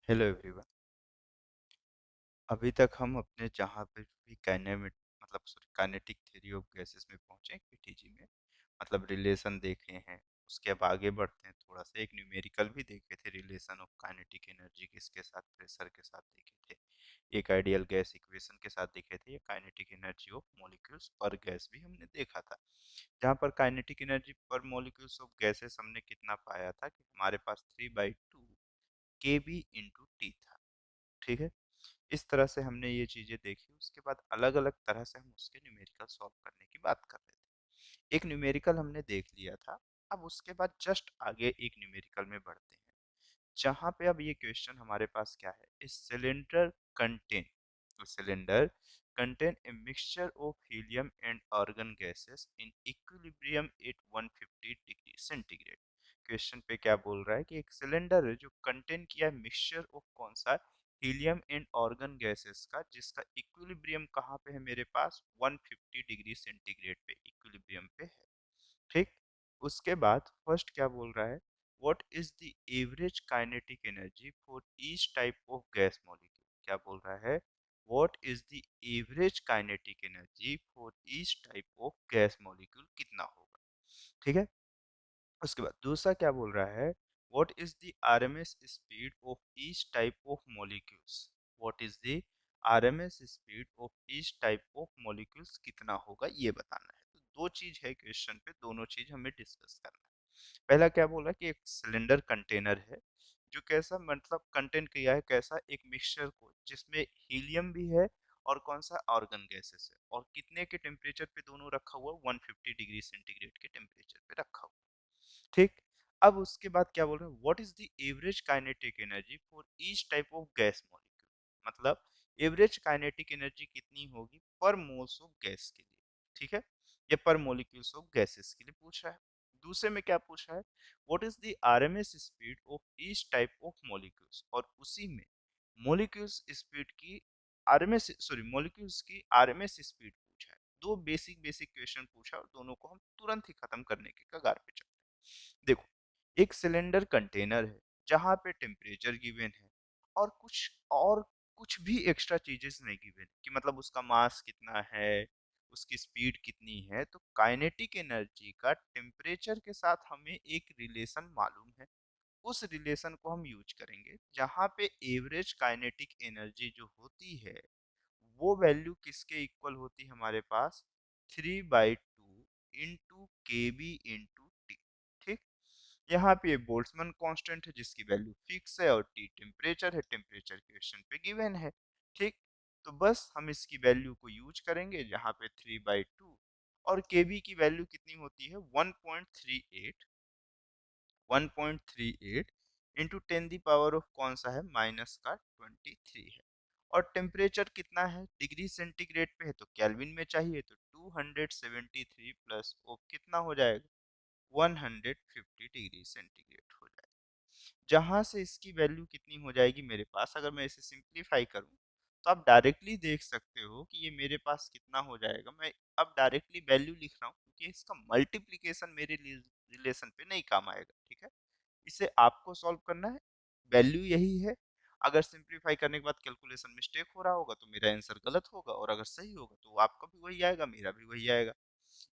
Hello everyone. अभी तक हम अपने जहाँ पे भी काइनेटिक थ्योरी ऑफ गैसेस में पहुँचे केटीजी में, मतलब रिलेशन देखे हैं। उसके अब आगे बढ़ते हैं, थोड़ा सा एक न्यूमेरिकल भी देखे थे, रिलेशन ऑफ काइनेटिक एनर्जी किसके साथ, प्रेशर के साथ देखे थे। एक आइडियल गैस इक्वेशन के साथ देखे थे, या काइनेटिक एनर्जी ऑफ मॉलिक्यूल्स पर गैस भी हमने देखा था, जहाँ पर काइनेटिक एनर्जी पर मॉलिक्यूल्स ऑफ गैसेस हमने कितना पाया था कि हमारे पास 3/2 kb इंटू टी था। ठीक है, इस तरह से हमने ये चीजें देखी। उसके बाद अलग अलग तरह से हम उसके न्यूमेरिकल सॉल्व करने की बात कर रहे थे। एक न्यूमेरिकल हमने देख लिया था। अब उसके बाद जस्ट आगे एक न्यूमेरिकल में बढ़ते हैं, जहां पे अब ये क्वेश्चन हमारे पास क्या है, इस cylinder contain a mixture of helium and argon gases in equilibrium at 150 degree centigrade. Question पे क्या बोल रहा है कि एक सिलेंडर है जो कंटेन किया मिक्सचर ऑफ कौन सा, हीलियम एंड ऑर्गन गैसेस का, जिसका इक्विलिब्रियम कहाँ पे है मेरे पास, 150 डिग्री सेंटीग्रेड पे इक्विलिब्रियम पे है। ठीक, उसके बाद फर्स्ट क्या बोल रहा है, what is the average kinetic energy for each type of gas molecule. क्या बोल रहा है, what is the average kinetic energy for each type of gas molecule, कितना होगा। ठीक है, उसके बाद दूसरा क्या बोल रहा है, what is the RMS speed of each type of molecules. What is the RMS speed of each type of molecules, कितना होगा ये बताना है। तो दो चीज है क्वेश्चन पे, दोनों चीज हमें डिस्कस करना है। पहला क्या बोला कि एक सिलेंडर कंटेनर है जो कैसा, मतलब कंटेन किया है कैसा, एक मिक्सचर को जिसमें हीलियम भी है और कौन सा, ऑर्गन गैसेस है, और कितने के टेम्परेचर पे दोनों रखा हुआ, 150 डिग्री सेंटीग्रेड के टेम्परेचर पे रखा हुआ। ठीक, अब उसके बाद क्या बोल रहे हैं, what is the average kinetic energy for each type of gas molecule, मतलब एवरेज काइनेटिक एनर्जी कितनी होगी पर मोल्स ऑफ गैस के लिए। ठीक है, ये पर मॉलिक्यूल्स ऑफ गैसेस के लिए पूछ रहा है। दूसरे में क्या पूछ रहा है, what is the RMS speed of each type of molecules, और उसी में मॉलिक्यूल्स स्पीड की मॉलिक्यूल्स की आरएमएस स्पीड पूछा है। दो बेसिक बेसिक क्वेश्चन पूछा और दोनों को हम तुरंत ही खत्म करने के कगार पे चलते हैं। देखो, एक सिलेंडर कंटेनर है जहां पे टेम्परेचर गिवन है और कुछ भी एक्स्ट्रा चीजेस नहीं गिवन कि मतलब उसका मास कितना है, उसकी स्पीड कितनी है। तो काइनेटिक एनर्जी का टेम्परेचर के साथ हमें एक रिलेशन मालूम है, उस रिलेशन को हम यूज करेंगे, जहां पे एवरेज काइनेटिक एनर्जी जो होती है वो वैल्यू किसके इक्वल होती है हमारे पास, 3/2 इंटू के बी इंटू टी। ठीक, यहाँ पे बोल्ट्जमैन कांस्टेंट है जिसकी वैल्यू फिक्स है, और टी टेम्परेचर है, टेम्परेचर क्वेश्चन पे गिवन है। ठीक, तो बस हम इसकी वैल्यू को यूज करेंगे, जहाँ पे 3/2 और के बी की वैल्यू कितनी होती है, 1.38 इंटू 10 ऑफ कौन सा है, माइनस का 23 है। और टेम्परेचर कितना है, डिग्री सेंटीग्रेड पे है तो केल्विन में चाहिए, तो 273 प्लस ऑफ कितना हो जाएगा, 150 डिग्री सेंटीग्रेड हो जाएगा। जहां से इसकी वैल्यू कितनी हो जाएगी मेरे पास, अगर मैं इसे सिंप्लीफाई करूं तो आप डायरेक्टली देख सकते हो कि ये मेरे पास कितना हो जाएगा। मैं अब डायरेक्टली वैल्यू लिख रहा हूँ क्योंकि इसका मल्टीप्लीकेशन मेरे रिलेशन पे नहीं काम आएगा। ठीक है, इसे आपको सॉल्व करना है, वैल्यू यही है। अगर सिंप्लीफाई करने के बाद कैलकुलेशन मिस्टेक हो रहा होगा तो मेरा आंसर गलत होगा, और अगर सही होगा तो आपका भी वही आएगा, मेरा भी वही आएगा।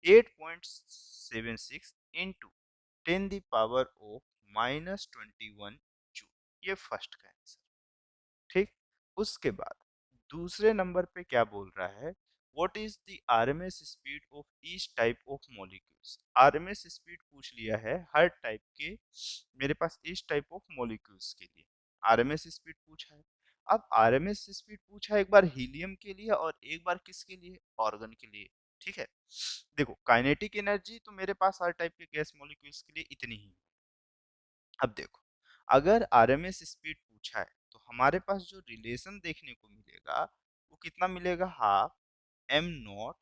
8.76 इंटू 10 ऑफ -21 जूल, ये फर्स्ट का आंसर। ठीक, उसके बाद दूसरे नंबर पे क्या बोल रहा है, what is the RMS speed of each type of molecules. RMS speed पूछ लिया है हर टाइप के, मेरे पास ईच टाइप ऑफ मॉलिक्यूल्स के लिए आरएमएस स्पीड पूछा है। अब आरएमएस स्पीड पूछा है एक बार हीलियम के लिए और एक बार किसके लिए, ऑर्गन के लिए। ठीक है, देखो काइनेटिक एनर्जी तो मेरे पास हर टाइप के गैस मॉलिक्यूल्स के लिए इतनी ही। अब देखो, अगर आरएमएस स्पीड पूछा है तो हमारे पास जो रिलेशन देखने को मिलेगा वो कितना मिलेगा, हाफ एम नॉट,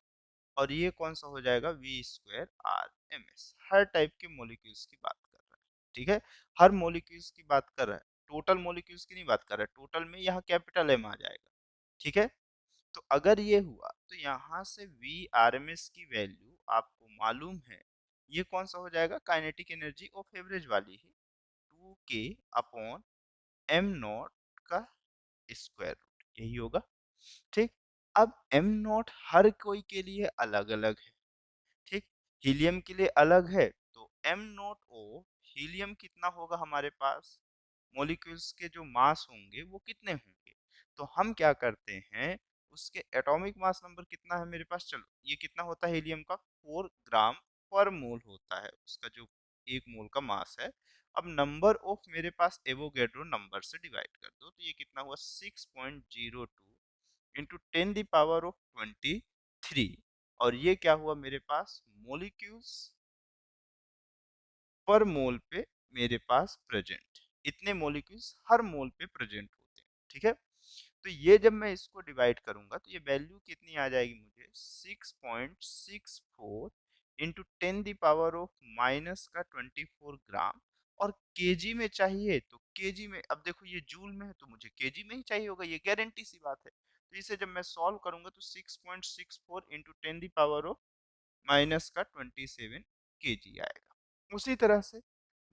और ये कौन सा हो जाएगा, V square R M S. हर टाइप के मॉलिक्यूल्स की बात कर रहा है। ठीक है, हर मॉलिक्यूल्स की बात कर रहा है, टोटल मॉलिक्यूल्स की नहीं बात कर रहा है। टोटल में यहाँ कैपिटल एम आ जाएगा। ठीक है, तो अगर ये हुआ तो यहाँ से वी आर एम एस की वैल्यू आपको मालूम है, ये कौन सा हो जाएगा, काइनेटिक एनर्जी ऑफ एवरेज वाली ही, 2k अपॉन एम नॉट का स्क्वायर रूट, यही होगा। ठीक। अब एम नॉट हर कोई के लिए अलग अलग है। ठीक। हीलियम के लिए अलग है, तो एम नॉट ओ हीलियम कितना होगा हमारे पास, मॉलिक्यूल्स के जो मास होंगे वो कितने होंगे। तो हम क्या करते हैं, उसके एटॉमिक मास नंबर कितना है मेरे पास, चलो ये कितना होता है हीलियम का, 4 ग्राम पर मोल होता है उसका जो 1 मोल का मास है। अब नंबर ऑफ मेरे पास एवोगैड्रो नंबर से डिवाइड कर दो, तो ये कितना हुआ 6.02 इंटू 10 की पावर ऑफ 23, और ये क्या हुआ मेरे पास मोलिक्यूल्स पर मोल पे मेरे पास प्रेजेंट, इतने मॉलिक्यूल्स हर मोल पे प्रेजेंट होते हैं। ठीक है। तो ये जब मैं इसको डिवाइड करूंगा तो ये वैल्यू कितनी आ जाएगी मुझे 6.64 इंटू 10 की पावर ऑफ -24 ग्राम, और केजी में चाहिए तो केजी में, अब देखो ये जूल में है तो मुझे केजी में ही चाहिए होगा, ये गारंटी सी बात है। तो इसे जब मैं सॉल्व करूंगा तो 6.64 इंटू 10 की पावर ऑफ -27 केजी आएगा। उसी तरह से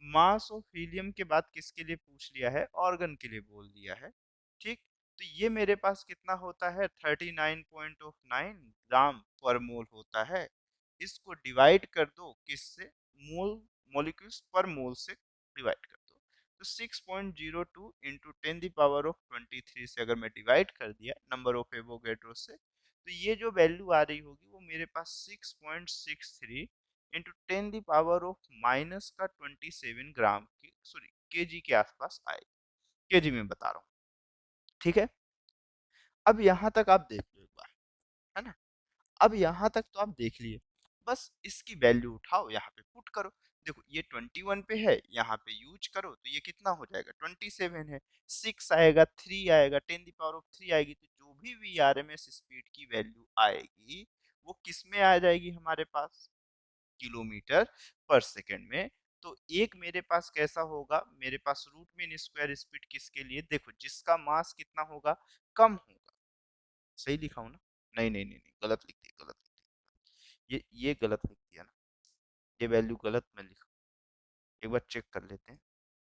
मास ऑफ हीलियम के बाद किसके लिए पूछ लिया है, ऑर्गन के लिए बोल दिया है। ठीक। तो ये मेरे पास कितना होता है 39.9 ग्राम पर मोल होता है। इसको डिवाइड कर दो किससे, मोल, मॉलिक्यूल्स पर मोल से डिवाइड कर दो। तो 6.02 इंटू 10 की पावर ऑफ 23 से अगर मैं डिवाइड कर दिया नंबर ऑफ एवोगैड्रो से, तो ये जो वैल्यू आ रही होगी वो मेरे पास 6.63 इंटू 10 की पावर ऑफ -27 ग्राम की, सॉरी केजी के आसपास आए, केजी में बता रहा हूँ। ठीक है। अब यहाँ तक आप देख लो एक बार, है ना। अब यहाँ तक तो आप देख लिए, बस इसकी वैल्यू उठाओ यहाँ पे पुट करो। देखो ये 21 पे है, यहाँ पे यूज करो तो ये कितना हो जाएगा 27 है, 6 आएगा, 3 आएगा, 10 की पावर ऑफ 3 आएगी, तो जो भी वीआरएमएस स्पीड की वैल्यू आएगी वो किस में आ जाएगी हमारे पास, किलोमीटर पर सेकेंड में। तो एक मेरे पास कैसा होगा, मेरे पास रूट मीन स्क्वायर स्पीड किसके लिए, देखो जिसका मास कितना होगा, कम होगा। सही लिखा हूं ना, नहीं नहीं नहीं नहीं, गलत लिख दिया, गलत लिख दिया, ये गलत लिख दिया ना, ये वैल्यू गलत मैं लिखा, एक बार चेक कर लेते हैं।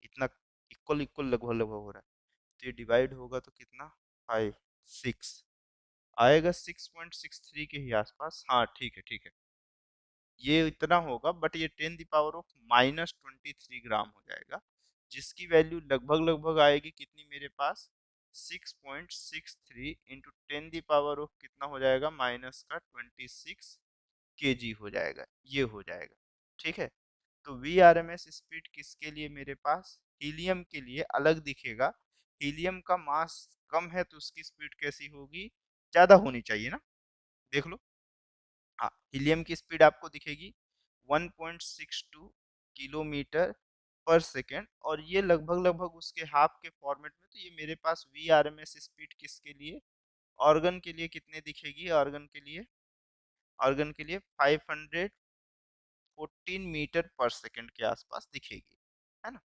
इतना इक्वल इक्वल लगभग लगभग हो रहा है, तो ये डिवाइड होगा तो कितना 5 6 आएगा, 6.63 के ही आसपास। हाँ ठीक है ठीक है, ये इतना होगा, बट ये 10 की पावर ऑफ -23 ग्राम हो जाएगा, जिसकी वैल्यू लगभग लगभग आएगी कितनी मेरे पास 6.63 इंटू 10 की पावर ऑफ कितना हो जाएगा -26 केजी हो जाएगा, ये हो जाएगा। ठीक है। तो V R M S speed किसके लिए मेरे पास, हीलियम के लिए अलग दिखेगा। हीलियम का मास कम है तो उसकी स्पीड कैसी होगी, ज्यादा होनी चाहिए ना, देख लो। हाँ, हीलियम की स्पीड आपको दिखेगी 1.62 किलोमीटर पर सेकेंड, और ये लगभग लगभग उसके हाफ के फॉर्मेट में। तो ये मेरे पास V R M S speed किसके लिए, ऑर्गन के लिए कितने दिखेगी, ऑर्गन के लिए 514 मीटर पर सेकेंड के आसपास दिखेगी, है ना।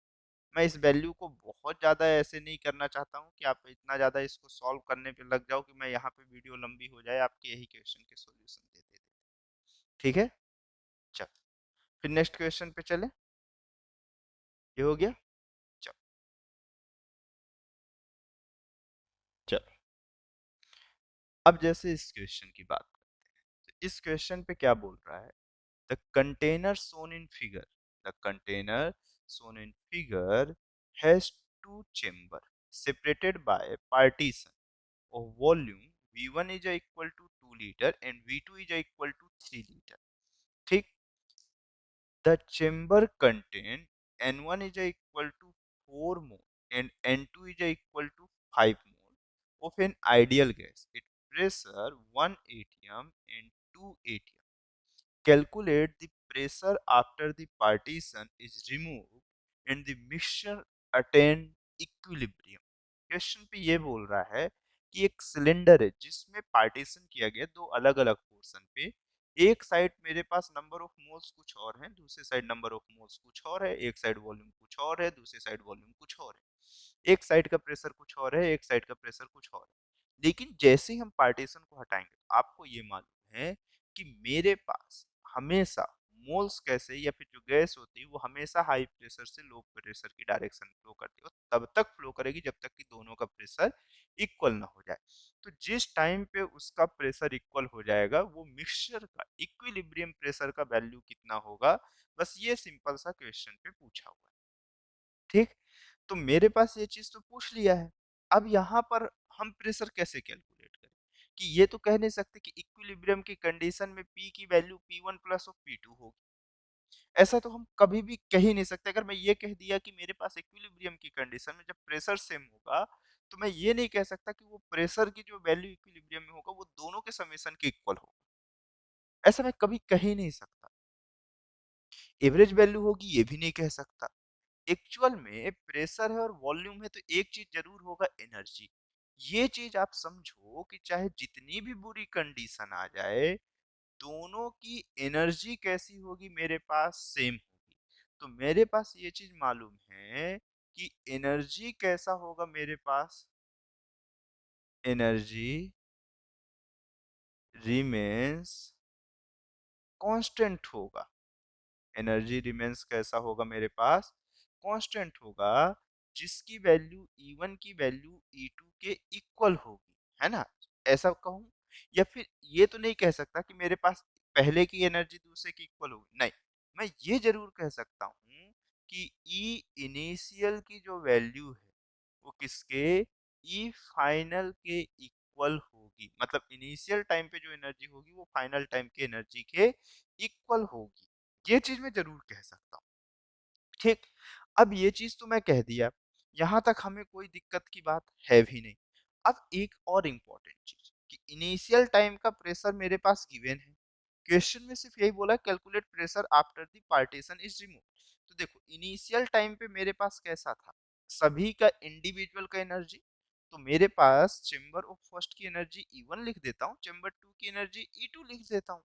मैं इस वैल्यू को बहुत ज़्यादा ऐसे नहीं करना चाहता हूँ कि आप इतना ज़्यादा इसको सॉल्व करने पे लग जाओ कि मैं यहाँ पे वीडियो लंबी हो जाए आपके यही क्वेश्चन के सॉल्यूशन देते देते। ठीक है। चल, फिर नेक्स्ट क्वेश्चन पे चले, ये हो गया। चल चल, अब जैसे इस क्वेश्चन की बात करते हैं, तो इस क्वेश्चन पे क्या बोल रहा है, the container shown in figure, the container shown in figure has two chamber separated by partition of volume V1 is equal to 2 liter and V2 is equal to 3 liter. ठीक। The chamber contain N1 is equal to 4 mole and N2 is equal to 5 mole of an ideal gas at pressure 1 atm and 2 atm. Calculate the pressure after the partition is removed and the mixture attain equilibrium. Question पे ये बोल रहा है कि एक cylinder है जिसमें partition किया गया दो अलग अलग पोर्शन पे। एक साइड मेरे पास नंबर ऑफ मोल्स कुछ और है, दूसरे साइड नंबर ऑफ मोल्स कुछ और है, एक साइड वॉल्यूम कुछ और है, दूसरे साइड वॉल्यूम कुछ और है, एक साइड का प्रेशर कुछ और है, एक साइड का प्रेशर कुछ और है। लेकिन जैसे ही हम पार्टीशन को हटाएंगे आपको ये मालूम है कि मेरे पास हमेशा मोल्स कैसे या फिर जो गैस होती है वो हमेशा हाई प्रेशर से लो प्रेशर की डायरेक्शन फ्लो करती है, और तब तक फ्लो करेगी जब तक कि दोनों का प्रेशर इक्वल ना हो जाए। तो जिस टाइम पे उसका प्रेशर इक्वल हो जाएगा, वो मिक्सचर का इक्विलिब्रियम प्रेशर का वैल्यू कितना होगा, बस ये सिंपल सा क्वेश्चन पे पूछा हुआ है। ठीक, तो मेरे पास ये चीज तो पूछ लिया है। अब यहाँ पर हम प्रेशर कैसे कैलकुलेट करें, कि ये तो कह नहीं सकते कि इक्विलिब्रियम की कंडीशन में P की value P1 plus of P2 होगी। ऐसा तो हम कभी भी कह ही नहीं सकते। अगर मैं ये कह दिया कि मेरे पास इक्विलिब्रियम की कंडीशन में जब प्रेशर सेम होगा, तो मैं ये नहीं कह सकता कि वो प्रेशर की जो वैल्यू इक्विलिब्रियम में होगा वो दोनों के समेशन के इक्वल होगा। ऐसा मैं कभी कह ही नहीं सकता। एवरेज वैल्यू होगी ये भी नहीं कह सकता। एक्चुअल में प्रेशर है और वॉल्यूम है, तो एक चीज जरूर होगा, एनर्जी। ये चीज आप समझो कि चाहे जितनी भी बुरी कंडीशन आ जाए, दोनों की एनर्जी कैसी होगी, मेरे पास सेम होगी। तो मेरे पास ये चीज मालूम है कि एनर्जी कैसा होगा मेरे पास, एनर्जी रिमेन्स कांस्टेंट होगा। एनर्जी रिमेन्स कैसा होगा मेरे पास, कांस्टेंट होगा, जिसकी वैल्यू E1 की वैल्यू E2 के इक्वल होगी, है ना। ऐसा कहूं, या फिर ये तो नहीं कह सकता कि मेरे पास पहले की एनर्जी दूसरे की इक्वल होगी, नहीं। मैं ये जरूर कह सकता हूं कि E इनिशियल की जो वैल्यू है वो किसके, E फाइनल के इक्वल होगी। मतलब इनिशियल टाइम पे जो एनर्जी होगी वो फाइनल टाइम के एनर्जी के इक्वल होगी। ये चीज मैं जरूर कह सकता हूँ। ठीक, अब ये चीज तो मैं कह दिया, यहां तक हमें कोई दिक्कत की बात है भी नहीं। अब एक और इम्पोर्टेंट चीज, कि इनिशियल टाइम का प्रेशर मेरे पास गिवन है। क्वेश्चन में सिर्फ यही बोला, calculate pressure after the partition is remove. तो देखो इनिशियल टाइम पे मेरे पास कैसा था, सभी का इंडिविजुअल का एनर्जी। तो मेरे पास चेंबर ऑफ फर्स्ट की एनर्जी E1 लिख देता हूँ, चेंबर टू की एनर्जी E2 लिख देता हूँ।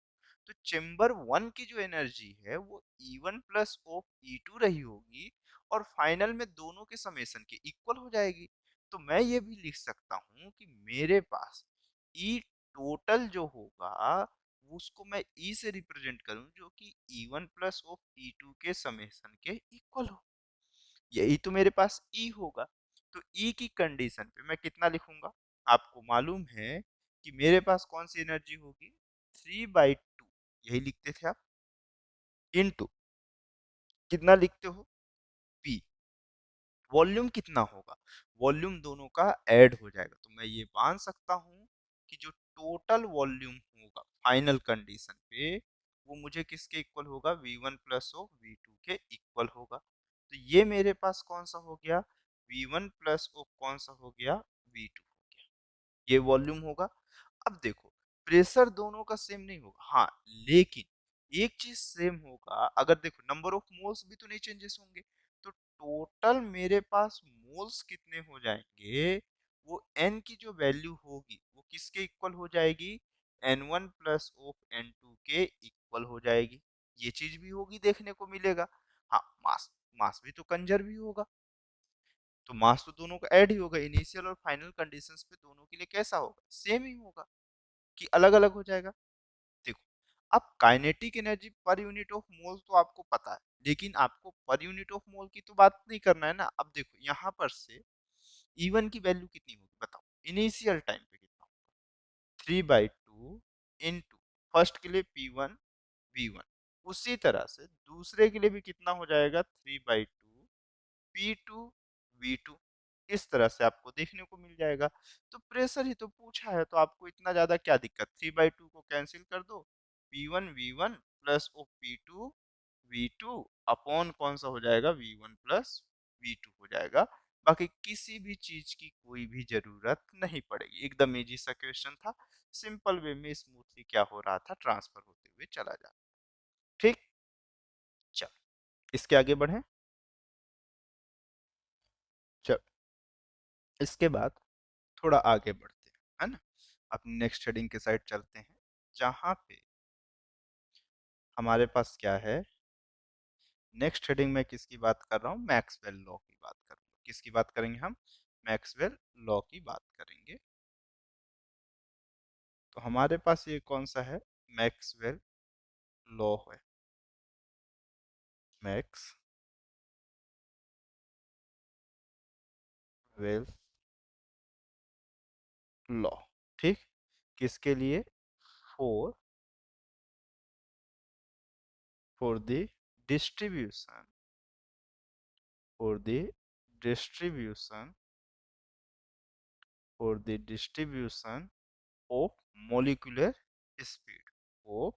तो चेंबर वन की जो एनर्जी है वो E1 प्लस ऑफ E2 रही होगी, और फाइनल में दोनों के समेशन के इक्वल हो जाएगी। तो मैं ये भी लिख सकता हूँ कि मेरे पास ई टोटल जो होगा, उसको मैं ई से रिप्रेजेंट करूं, जो कि E1 प्लस ऑफ E2 के समेशन के इक्वल हो। यही तो मेरे पास ई होगा। तो ई की कंडीशन पे मैं कितना लिखूंगा, आपको मालूम है कि मेरे पास कौन सी एनर्जी होगी, 3/2, यही लिखते थे आप, इनटू कितना लिखते हो, पी। वॉल्यूम कितना होगा, वॉल्यूम दोनों का ऐड हो जाएगा। तो मैं ये मान सकता हूँ कि जो टोटल वॉल्यूम होगा फाइनल कंडीशन पे, वो मुझे किसके इक्वल होगा, V1 प्लस ऑफ V2 के इक्वल होगा। तो ये मेरे पास कौन सा हो गया, V1 प्लस ऑफ कौन सा हो गया, V2 हो गया। ये वॉल्यूम होगा। अब देखो प्रेशर दोनों का सेम नहीं होगा, हाँ, लेकिन एक चीज सेम होगा। अगर देखो नंबर ऑफ मोल्स भी तो नहीं चेंजेस होंगे, तो टोटल मेरे पास मोल्स कितने हो जाएंगे, वो n की जो वैल्यू होगी वो किसके इक्वल हो जाएगी, N1 प्लस ऑफ N2 के इक्वल हो जाएगी। ये चीज भी होगी, देखने को मिलेगा। हाँ, मास, मास भी तो कंजर्व भी होगा। तो मास तो दोनों का ऐड ही होगा, इनिशियल और फाइनल कंडीशंस पे दोनों के लिए कैसा होगा, सेम ही होगा, कि अलग अलग हो जाएगा। देखो अब काइनेटिक एनर्जी पर यूनिट ऑफ मोल तो आपको पता है, लेकिन आपको पर यूनिट ऑफ मोल की तो बात नहीं करना है ना। अब देखो यहाँ पर से E1 की वैल्यू कितनी होगी बताओ, इनिशियल टाइम पे कितना होगा, 3/2 इंटू फर्स्ट के लिए P1 V1, उसी तरह से दूसरे के लिए भी कितना हो जाएगा, 3/2 P2 V2। इस तरह से आपको देखने को मिल जाएगा। तो प्रेशर ही तो पूछा है, तो आपको इतना ज्यादा क्या दिक्कत, 3/2 को कैंसिल कर दो, P1 V1 plus O P2 V2 upon कौन सा हो जाएगा, V1 प्लस V2 हो जाएगा। बाकी किसी भी चीज की कोई भी जरूरत नहीं पड़ेगी। एकदम इजी सा क्वेश्चन था, सिंपल वे में स्मूथली क्या हो रहा था, ट्रांसफर होते हुए चला जा। ठीक, चल इसके आगे बढ़े। चल इसके बाद थोड़ा आगे बढ़ते हैं, है ना। अपनी नेक्स्ट हेडिंग के साइड चलते हैं, जहाँ पे हमारे पास क्या है, नेक्स्ट हेडिंग में किसकी बात कर रहा हूँ, मैक्सवेल लॉ की बात करूंगा। किसकी बात करेंगे हम, मैक्सवेल लॉ की बात करेंगे। तो हमारे पास ये कौन सा है, मैक्सवेल लॉ है। Max well law. ठीक, किसके लिए? For for the distribution for the distribution for the distribution of molecular speed of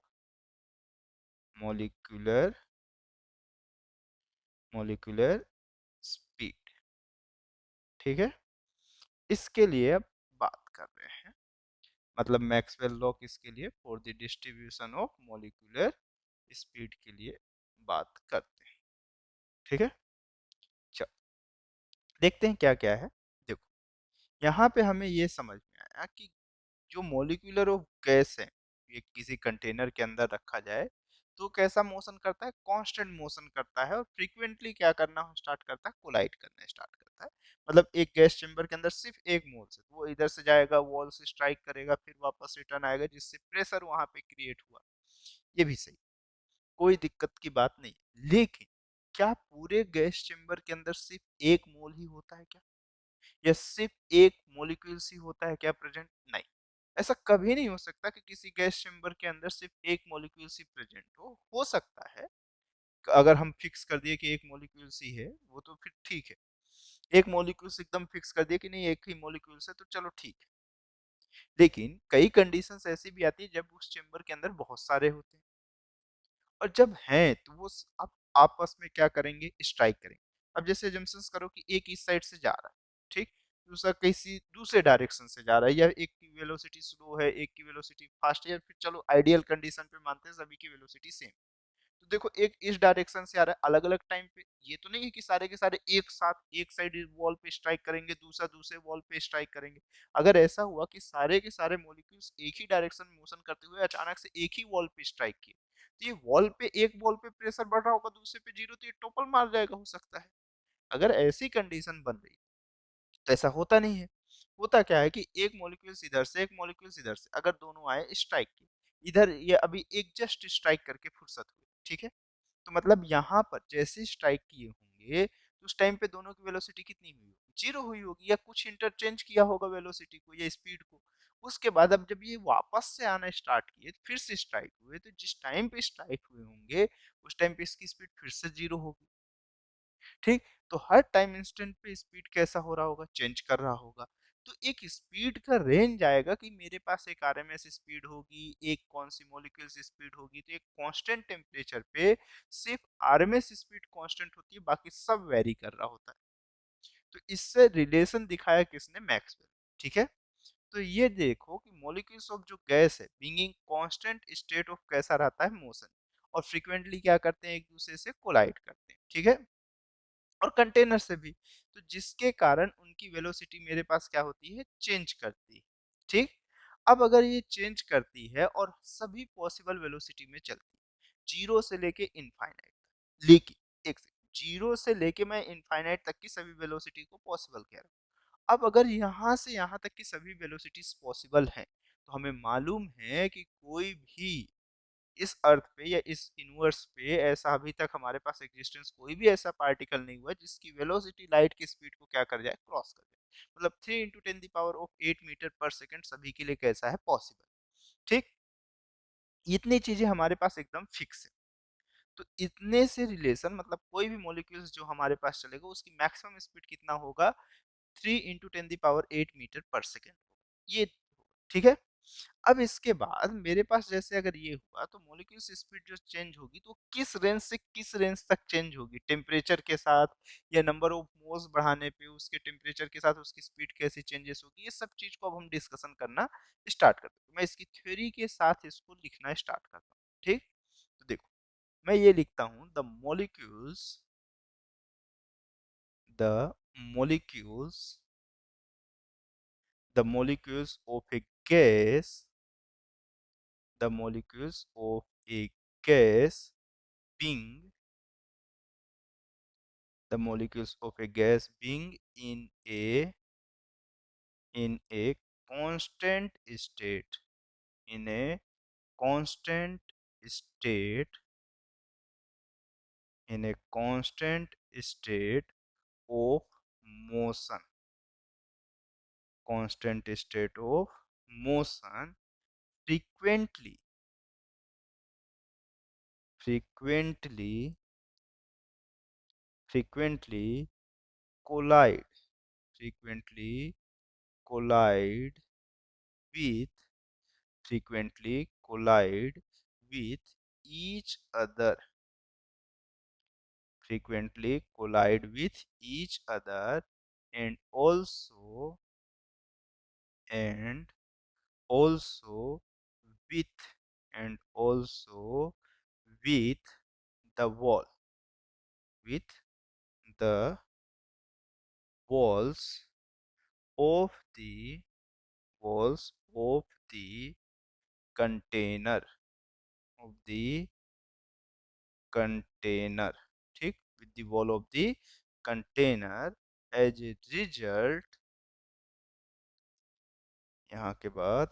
molecular molecular speed. ठीक है, इसके लिए अब बात कर रहे हैं, मतलब मैक्सवेल लॉ किसके लिए? For the distribution of molecular speed के लिए बात करते हैं। ठीक है, चलो देखते हैं क्या क्या है। देखो, यहाँ पे हमें ये समझ में आया कि जो मॉलिक्यूलर ऑफ गैस है, ये किसी कंटेनर के अंदर रखा जाए तो कैसा मोशन करता है? कांस्टेंट मोशन करता है, और फ्रीक्वेंटली क्या करना स्टार्ट करता है? कोलाइड करना स्टार्ट करता है। मतलब एक गैस चेंबर के अंदर सिर्फ एक मोल से, वो इधर से जाएगा, वॉल से स्ट्राइक करेगा, फिर वापस रिटर्न आएगा, जिससे प्रेशर वहां पे क्रिएट हुआ। ये भी सही, कोई दिक्कत की बात नहीं। लेकिन क्या पूरे गैस चेंबर के अंदर सिर्फ एक मोल ही होता है क्या? या सिर्फ एक मॉलिक्यूल्स ही होता है क्या प्रेजेंट? नहीं, ऐसा कभी नहीं हो सकता कि किसी गैस चेंबर के अंदर सिर्फ एक मॉलिक्यूल्स ही प्रेजेंट हो सकता है। अगर हम फिक्स कर दिए कि एक मॉलिक्यूल्स ही है, वो तो फिर ठीक है। एक मॉलिक्यूल्स एकदम फिक्स कर दिए कि नहीं एक ही मॉलिक्यूल्स है, तो चलो ठीक है। लेकिन कई कंडीशंस ऐसी भी आती है जब उस चेंबर के अंदर बहुत सारे होते हैं, और जब हैं तो वो आप आपस में क्या करेंगे? स्ट्राइक करेंगे। अब जैसे जंक्शंस करो कि एक इस साइड से जा रहा है, ठीक, दूसरा किसी दूसरे डायरेक्शन से जा रहा है, या एक की वेलोसिटी स्लो है, एक की वेलोसिटी फास्ट है, या फिर चलो आइडियल कंडीशन पे मानते हैं सभी की वेलोसिटी सेम। तो देखो, एक इस डायरेक्शन से आ रहा है अलग अलग टाइम पे, ये तो नहीं है कि सारे के सारे एक साथ एक साइड वॉल पे स्ट्राइक करेंगे, दूसरा दूसरे वॉल पे स्ट्राइक करेंगे। अगर ऐसा हुआ कि सारे के सारे मॉलिक्यूल्स एक ही डायरेक्शन में मोशन करते हुए अचानक से एक ही वॉल पे स्ट्राइक किए, तो ये वॉल पे एक वॉल पे प्रेशर बढ़ रहा होगा, दूसरे पे जीरो, तो ये टोपल मार जाएगा, हो सकता है। अगर ऐसी कंडीशन बन रही, तो ऐसा होता नहीं है। होता क्या है कि एक मॉलिक्यूल्स इधर से, एक मॉलिक्यूल्स इधर से, अगर दोनों आए स्ट्राइक किए, इधर ये अभी एक जस्ट स्ट्राइक करके फुर्सत हुई, ठीक है, तो मतलब यहाँ पर जैसे स्ट्राइक किए होंगे, तो उस टाइम पे दोनों की वेलोसिटी कितनी हुई होगी? जीरो हुई होगी, या कुछ इंटरचेंज किया होगा वेलोसिटी को या स्पीड को। उसके बाद अब जब ये वापस से आना स्टार्ट किए, फिर से स्ट्राइक हुए, तो जिस टाइम पे स्ट्राइक हुए होंगे उस टाइम पे इसकी स्पीड फिर से जीरो होगी। ठीक, तो हर टाइम इंस्टेंट पे स्पीड कैसा हो रहा होगा? चेंज कर रहा होगा। तो एक स्पीड का रेंज आएगा कि मेरे पास एक आरएमएस स्पीड होगी, एक कौन सी मॉलिक्यूल्स स्पीड होगी, तो एक कांस्टेंट टेम्परेचर पे सिर्फ आरएमएस स्पीड कांस्टेंट होती है, बाकी सब वेरी कर रहा होता है। तो इससे रिलेशन दिखाया किसने? मैक्सवेल। ठीक है, तो ये देखो कि मॉलिक्यूल्स ऑफ जो गैस है being in constant state of कैसा रहता है? मोशन, और फ्रीक्वेंटली क्या करते हैं? एक दूसरे से कोलाइड करते हैं। ठीक है, और कंटेनर से भी, तो जिसके कारण उनकी वेलोसिटी मेरे पास क्या होती है? चेंज करती है। ठीक, अब अगर ये चेंज करती है और सभी पॉसिबल वेलोसिटी में चलती है, जीरो से लेके इनफाइनाइट तक, लेकिन एक सेकंड, जीरो से लेके मैं इनफाइनाइट तक की सभी वेलोसिटी को पॉसिबल कह रहा हूँ। अब अगर यहाँ से यहाँ तक की सभी वेलोसिटीज पॉसिबल हैं, तो हमें मालूम है कि कोई भी इस अर्थ पे या इस यूनिवर्स पे ऐसा अभी तक हमारे पास एग्जिस्टेंस कोई भी ऐसा पार्टिकल नहीं हुआ जिसकी वेलोसिटी लाइट की स्पीड को क्या कर जाए? क्रॉस कर जाए। मतलब 3 × 10⁻⁸ सभी के लिए कैसा है? पॉसिबल। ठीक, इतनी चीजें हमारे पास एकदम फिक्स है। तो इतने से रिलेशन, मतलब कोई भी मॉलिक्यूल्स जो हमारे पास चलेगा उसकी मैक्सिमम स्पीड कितना होगा? 3 × 10⁻⁸ ये, ठीक है। अब इसके बाद मेरे पास जैसे अगर ये हुआ, तो मॉलिक्यूल्स स्पीड जो चेंज होगी तो किस रेंज से किस रेंज तक चेंज होगी? टेम्परेचर के साथ, या नंबर ऑफ मोल्स बढ़ाने पे उसके टेम्परेचर के साथ उसकी स्पीड कैसी चेंजेस होगी? ये सब चीज को अब हम डिस्कशन करना स्टार्ट करते हैं। मैं इसकी थ्योरी के साथ इसको लिखना स्टार्ट करता हूँ। ठीक, तो देखो, मैं ये लिखता हूँ the molecules of a gas, the molecules of a gas being the molecules of a gas being in a constant state, in a constant state in a constant state of motion, constant state of motion, frequently, frequently, frequently collide, frequently collide with, frequently collide with each other, frequently collide with each other, and also, and also with, and also with the wall, with the walls of the walls of the container, of the container, ठीक, with the wall of the container. as a result, यहाँ के बाद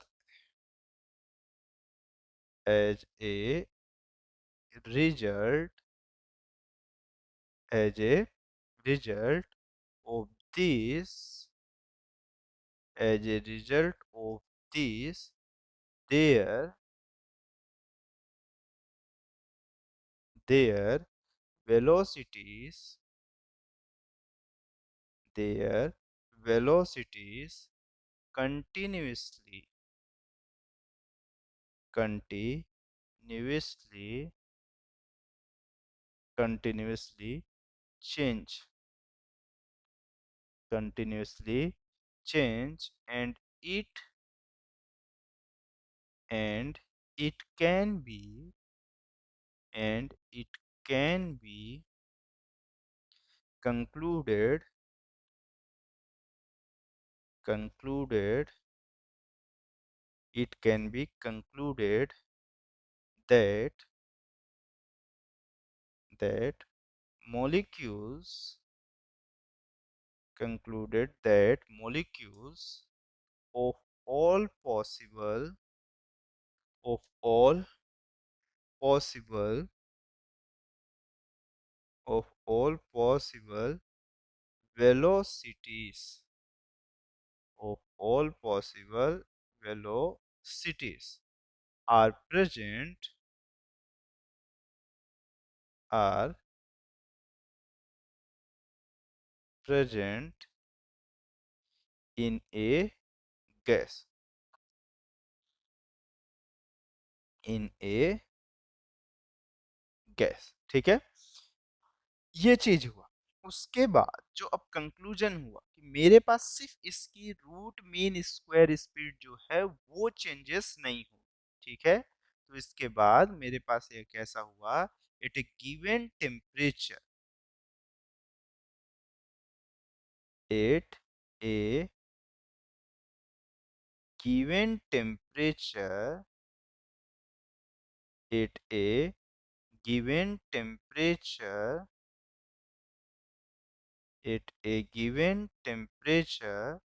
as a result, as a result of this, as a result of this, their their velocities, their velocities continuously, continuously, continuously change, continuously change, and it can be, and it can be concluded, concluded, it can be concluded that, that molecules, concluded that molecules of all possible, of all possible, of all possible velocities, of all possible velocities are present, are present in a gas, in a gas, ठीक है। ये चीज हुआ, उसके बाद जो अब conclusion हुआ कि मेरे पास सिर्फ इसकी रूट मीन स्क्वायर स्पीड जो है वो चेंजेस नहीं हो, ठीक है। तो इसके बाद मेरे पास एक ऐसा हुआ, at a given temperature, at a given temperature, at a given temperature, at a given temperature,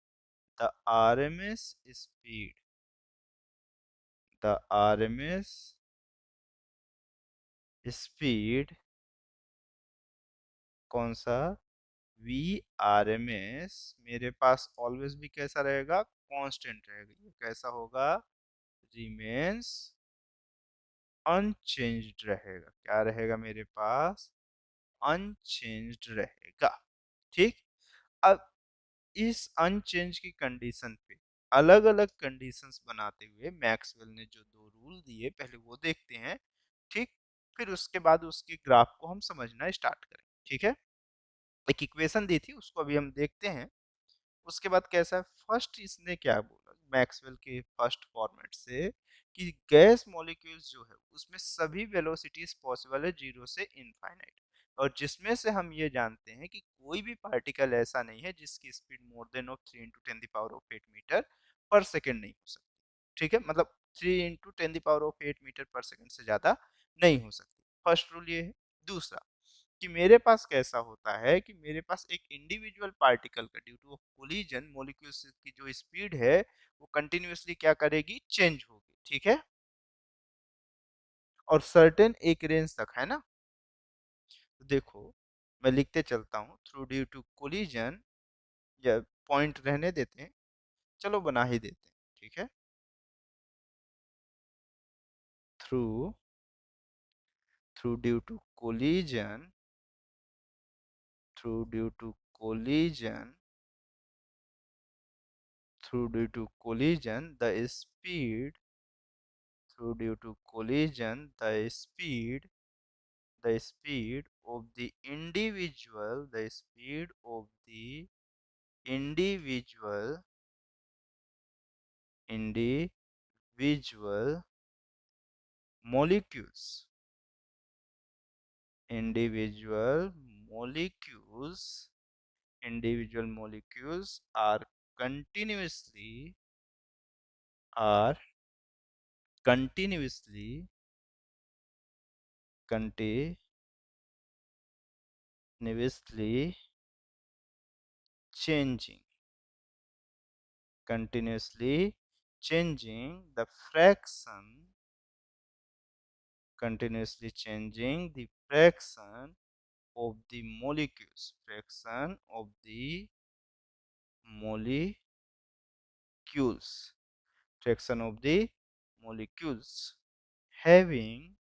the RMS speed, the RMS speed कौन सा, वी आर एम एस मेरे पास ऑलवेज भी कैसा रहेगा, कांस्टेंट रहेगा। ये कैसा होगा, रिमेन्स अनचेंज्ड रहेगा। क्या रहेगा मेरे पास, अनचेंज्ड रहेगा, ठीक। अब इस अनचेंज की कंडीशन पे अलग अलग कंडीशंस बनाते हुए मैक्सवेल ने जो दो रूल दिए पहले वो देखते हैं, ठीक। फिर उसके बाद उसके ग्राफ को हम समझना स्टार्ट करें, ठीक है। एक इक्वेशन दी थी उसको अभी हम देखते हैं। उसके बाद कैसा है, फर्स्ट इसने क्या बोला मैक्सवेल के फर्स्ट फॉर्मेट से कि गैस मॉलिक्यूल्स जो है उसमें सभी वेलोसिटीज पॉसिबल है 0 से इनफाइनाइट, और जिसमें से हम ये जानते हैं कि कोई भी पार्टिकल ऐसा नहीं है जिसकी speed more than of 3 into 10 metre per second नहीं हो सकती, ठीक है। मतलब 3 इंटू 10 मीटर पर सेकेंड से ज्यादा नहीं हो सकती, फर्स्ट रूल ये है। दूसरा कि मेरे पास कैसा होता है कि मेरे पास एक इंडिविजुअल पार्टिकल का ड्यू टू कोलिजन मॉलिक्यूल्स की जो स्पीड है वो कंटिन्यूअसली क्या करेगी, चेंज होगी, ठीक है। और सर्टेन एक रेंज तक है ना। देखो, मैं लिखते चलता हूँ, थ्रू ड्यू टू कोलिजन, या पॉइंट रहने देते हैं, चलो बना ही देते हैं, ठीक है। Through through due to collision, through due to collision, through due to collision the speed, through due to collision the speed of the individual, the speed of the individual molecules, individual molecules individual molecules are continuously continuously changing, continuously changing the fraction, continuously changing the fraction of the molecules, fraction of the molecules, fraction of the molecules, having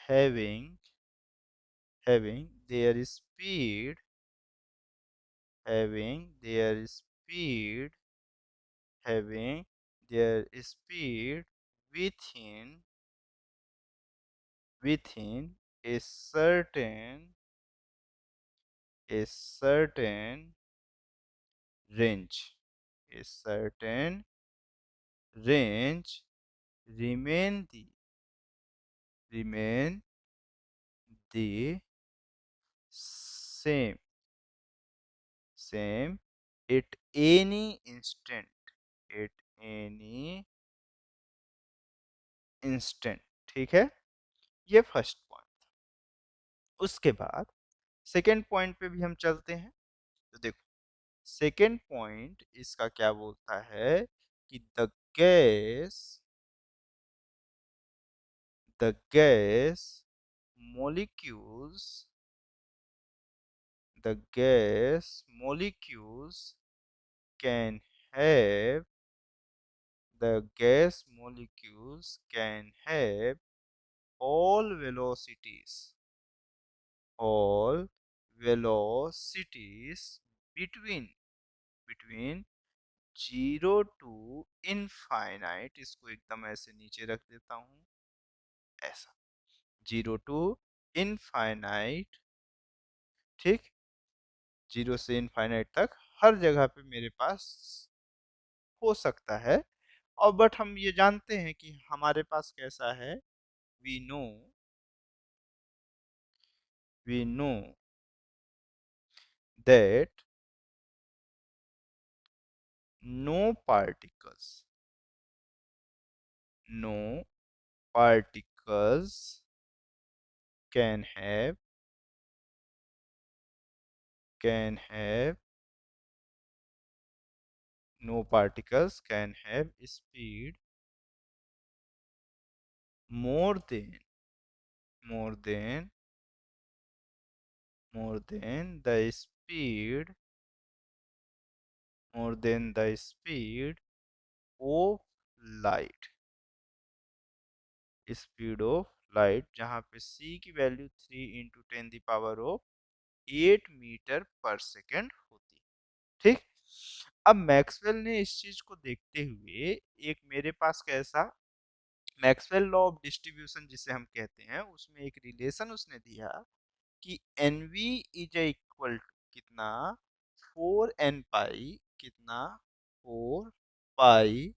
having having their speed, having their speed having their speed within within a certain range, a certain range, remain the same same at any instant, at any instant, ठीक है। ये first point. उसके बाद second point पे भी हम चलते हैं। तो देखो, सेकेंड पॉइंट इसका क्या बोलता है कि gas the gas molecules the gas molecules can have the gas molecules can have all velocities, all velocities between 0 to infinite, इसको एकदम ऐसे नीचे रख देता हूं, ऐसा 0 to infinite, ठीक, 0 से इनफाइनाइट तक हर जगह पे मेरे पास हो सकता है। और बट हम ये जानते हैं कि हमारे पास कैसा है, we know we know that no particles no particles can have can have no particles can have speed more than more than more than the speed more than the speed of light, speed of light, जहां पे c की value 3 × 10⁻8 metre per second होती है, ठीक। अब Maxwell ने इस चीज को देखते हुए एक मेरे पास कैसा मैक्सवेल लॉ ऑफ डिस्ट्रीब्यूशन जिसे हम कहते हैं, उसमें एक रिलेशन उसने दिया कि N V is equal to कितना, 4n पाई, कितना, 4 पाई,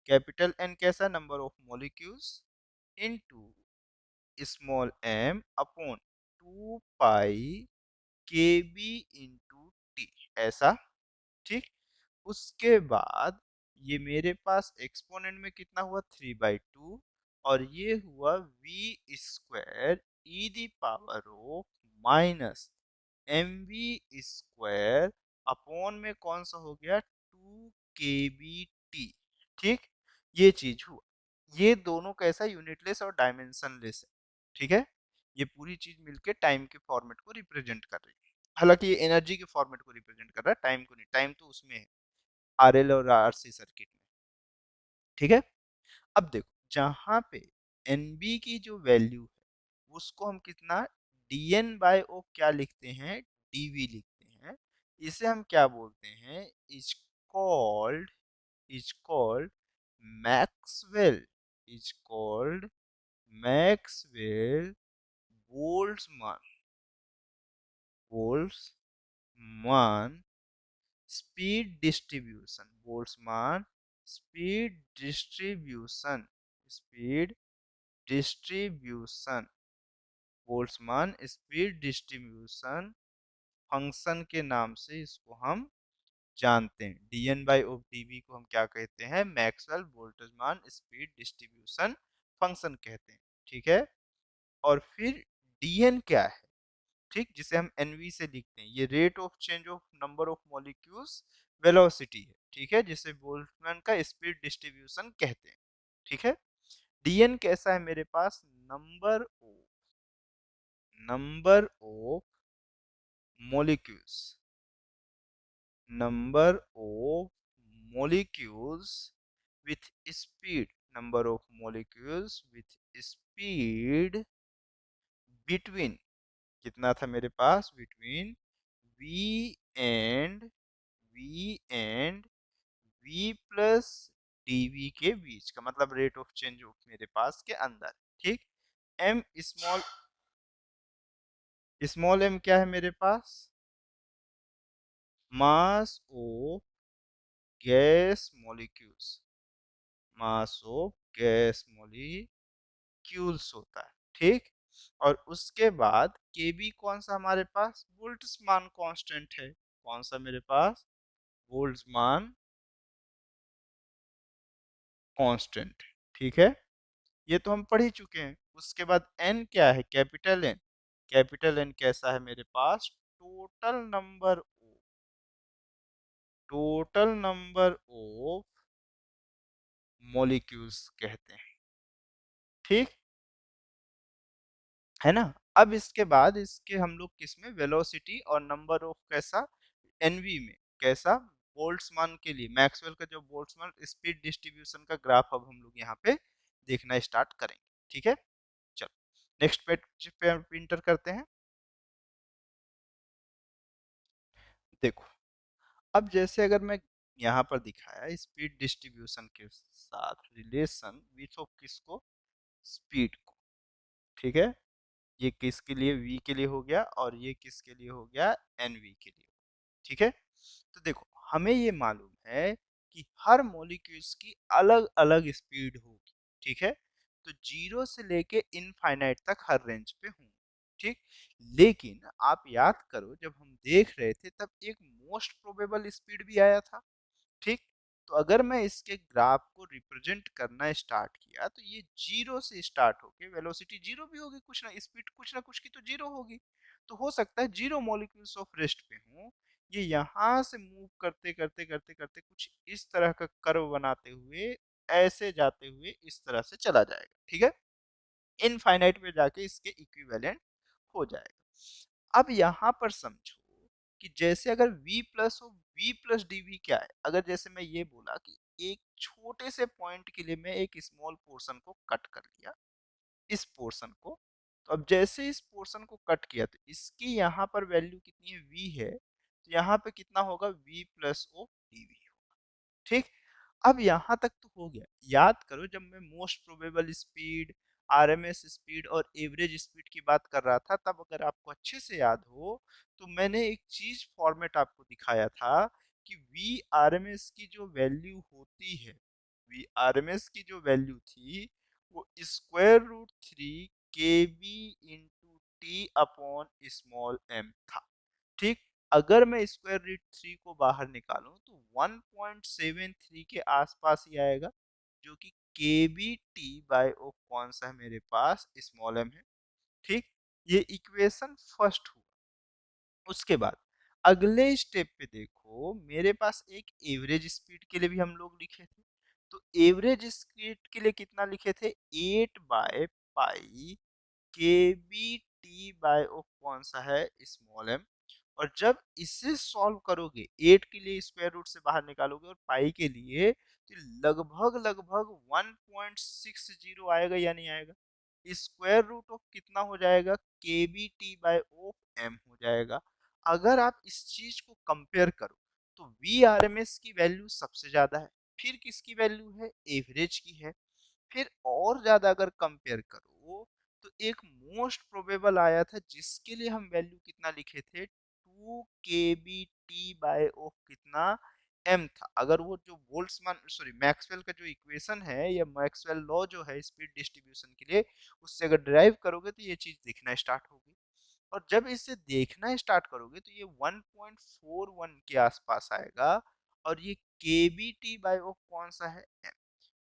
कैपिटल एन कैसा, number of molecules, into small M upon 2 pi K B into T, ऐसा, ठीक। उसके बाद ये मेरे पास एक्सपोनेंट में कितना हुआ, 3/2, और ये हुआ v² E the power of minus mv² upon में कौन सा हो गया, 2 kbt, ठीक। ये चीज हुआ। ये दोनों कैसा यूनिटलेस और डायमेंशनलेस है, ठीक है। ये पूरी चीज मिलके टाइम के फॉर्मेट को रिप्रेजेंट कर रही है। हालांकि ये एनर्जी के फॉर्मेट को रिप्रेजेंट कर रहा है, टाइम को नहीं, टाइम तो उसमें है आरएल और आरसी सर्किट में। ठीक है। अब देखो जहां पे एनबी की जो वैल्यू है उसको हम कितना डीएन बाय ओ क्या लिखते हैं, डीवी लिखते हैं। इसे हम क्या बोलते हैं, is called is called Maxwell is called Maxwell Boltzmann Boltzmann speed distribution, Boltzmann speed distribution, speed distribution, Boltzmann speed distribution function के नाम से इसको हम जानते हैं। डीएन बाई ऑफ डीवी को हम क्या कहते हैं, Maxwell Boltzmann speed distribution function कहते हैं। ठीक है। और फिर डीएन क्या है, ठीक, जिसे हम एनवी से लिखते हैं, ये rate of change of number of molecules velocity है। ठीक है, जिसे बोल्ट्जमान का स्पीड डिस्ट्रीब्यूशन कहते हैं। ठीक है। डीएन कैसा है मेरे पास, number of molecules, number of molecules with speed, number of molecules with speed between, कितना था मेरे पास, between v and v and v plus dv के बीच का, मतलब रेट ऑफ चेंज ऑफ मेरे पास के अंदर। ठीक। m स्मॉल, स्मॉल m क्या है मेरे पास, mass of gas molecules, mass of gas molecules होता है। ठीक। और उसके बाद केबी कौन सा हमारे पास, बोल्ट्जमान कांस्टेंट है, कौन सा मेरे पास, बोल्ट्जमान कांस्टेंट। ठीक है। ये तो हम पढ़ ही चुके हैं। उसके बाद एन क्या है, कैपिटल एन, कैपिटल एन कैसा है मेरे पास, टोटल नंबर ऑफ मॉलिक्यूल्स कहते हैं। ठीक है ना। अब इसके बाद इसके हम लोग किसमें, वेलोसिटी और नंबर ऑफ कैसा, एनवी में कैसा, बोल्ट्जमान के लिए मैक्सवेल का जो बोल्ट्जमान स्पीड डिस्ट्रीब्यूशन का ग्राफ अब हम लोग यहाँ पे देखना स्टार्ट करेंगे। ठीक है। चलो नेक्स्ट पेज पे हम इंटर करते हैं। देखो अब जैसे अगर मैं यहाँ पर दिखाया स्पीड डिस्ट्रीब्यूशन के साथ रिलेशन विथ ऑफ किसको, स्पीड को। ठीक है। ये किसके लिए, v के लिए हो गया, और ये किसके लिए हो गया, nv के लिए। ठीक है। तो देखो हमें ये मालूम है कि हर मॉलिक्यूल्स की अलग अलग स्पीड होगी। ठीक है। तो जीरो से लेके इनफाइनाइट तक हर रेंज पे होंगे। ठीक। लेकिन आप याद करो जब हम देख रहे थे तब एक मोस्ट प्रोबेबल स्पीड भी आया था। ठीक। तो अगर मैं इसके ग्राफ को रिप्रेजेंट करना स्टार्ट किया तो ये जीरो से स्टार्ट होके वेलोसिटी जीरो भी होगी, कुछ ना स्पीड कुछ ना कुछ की तो जीरो होगी। तो हो सकता है जीरो मॉलिक्यूल्स ऑफ रेस्ट पे हो, ये यहाँ से मूव करते करते करते करते कुछ इस तरह का कर्व बनाते हुए ऐसे जाते हुए इस तरह से चला जाएगा। ठीक है। इनफाइनाइट में जाके इसके इक्विवेलेंट हो जाएगा। अब यहाँ पर समझो कि जैसे अगर v प्लस हो, v प्लस डी क्या है, अगर जैसे मैं ये बोला कि एक छोटे से पॉइंट के लिए मैं एक स्मॉल पोर्शन को कट कर लिया, इस पोर्शन को, तो अब जैसे इस पोर्शन को कट किया तो इसकी यहाँ पर वैल्यू कितनी है, v है, तो यहाँ पे कितना होगा, v plus O D V. ठीक। अब यहाँ तक तो हो गया। याद करो जब मैं most probable speed, RMS speed और एवरेज स्पीड की बात कर रहा था, तब अगर आपको अच्छे से याद हो तो मैंने एक चीज फॉर्मेट आपको दिखाया था कि वी आरएमएस की जो वैल्यू होती है, वी आरएमएस की जो वैल्यू थी वो square root three K B into T upon small M था। ठीक। अगर मैं स्क्वायर रूट थ्री को बाहर निकालूं तो 1.73 के आसपास ही आएगा, जो कि के बी टी बाय ओ कौन सा है मेरे पास, स्मॉल एम है। ठीक। ये इक्वेशन फर्स्ट हुआ। उसके बाद अगले स्टेप पे देखो मेरे पास एक एवरेज स्पीड के लिए भी हम लोग लिखे थे। तो एवरेज स्पीड के लिए कितना लिखे थे, 8 by pi K B T by of कौन सा है, स्मॉल एम। और जब इसे सॉल्व करोगे 8 के लिए स्क्वायर रूट से बाहर निकालोगे और पाई के लिए, तो लगभग लगभग 1.60 आएगा या नहीं आएगा। स्क्वायर रूट ऑफ कितना हो जाएगा, K B T by of M हो जाएगा। अगर आप इस चीज को कंपेयर करो तो वी आर एम एस की वैल्यू सबसे ज्यादा है, फिर किसकी वैल्यू है, एवरेज की है। फिर और ज्यादा अगर कंपेयर करो तो एक मोस्ट प्रोबेबल आया था जिसके लिए हम वैल्यू कितना लिखे थे, 2 kBt ऑफ कितना, एम था। अगर वो जो बोल्ट्जमान सॉरी मैक्सवेल का जो इक्वेशन है या मैक्सवेल लॉ जो है स्पीड डिस्ट्रीब्यूशन के लिए, उससे अगर ड्राइव करोगे तो ये चीज दिखना स्टार्ट होगी। और जब इसे देखना स्टार्ट करोगे तो ये 1.41 के आसपास आएगा। और ये kBt ऑफ कौन सा है,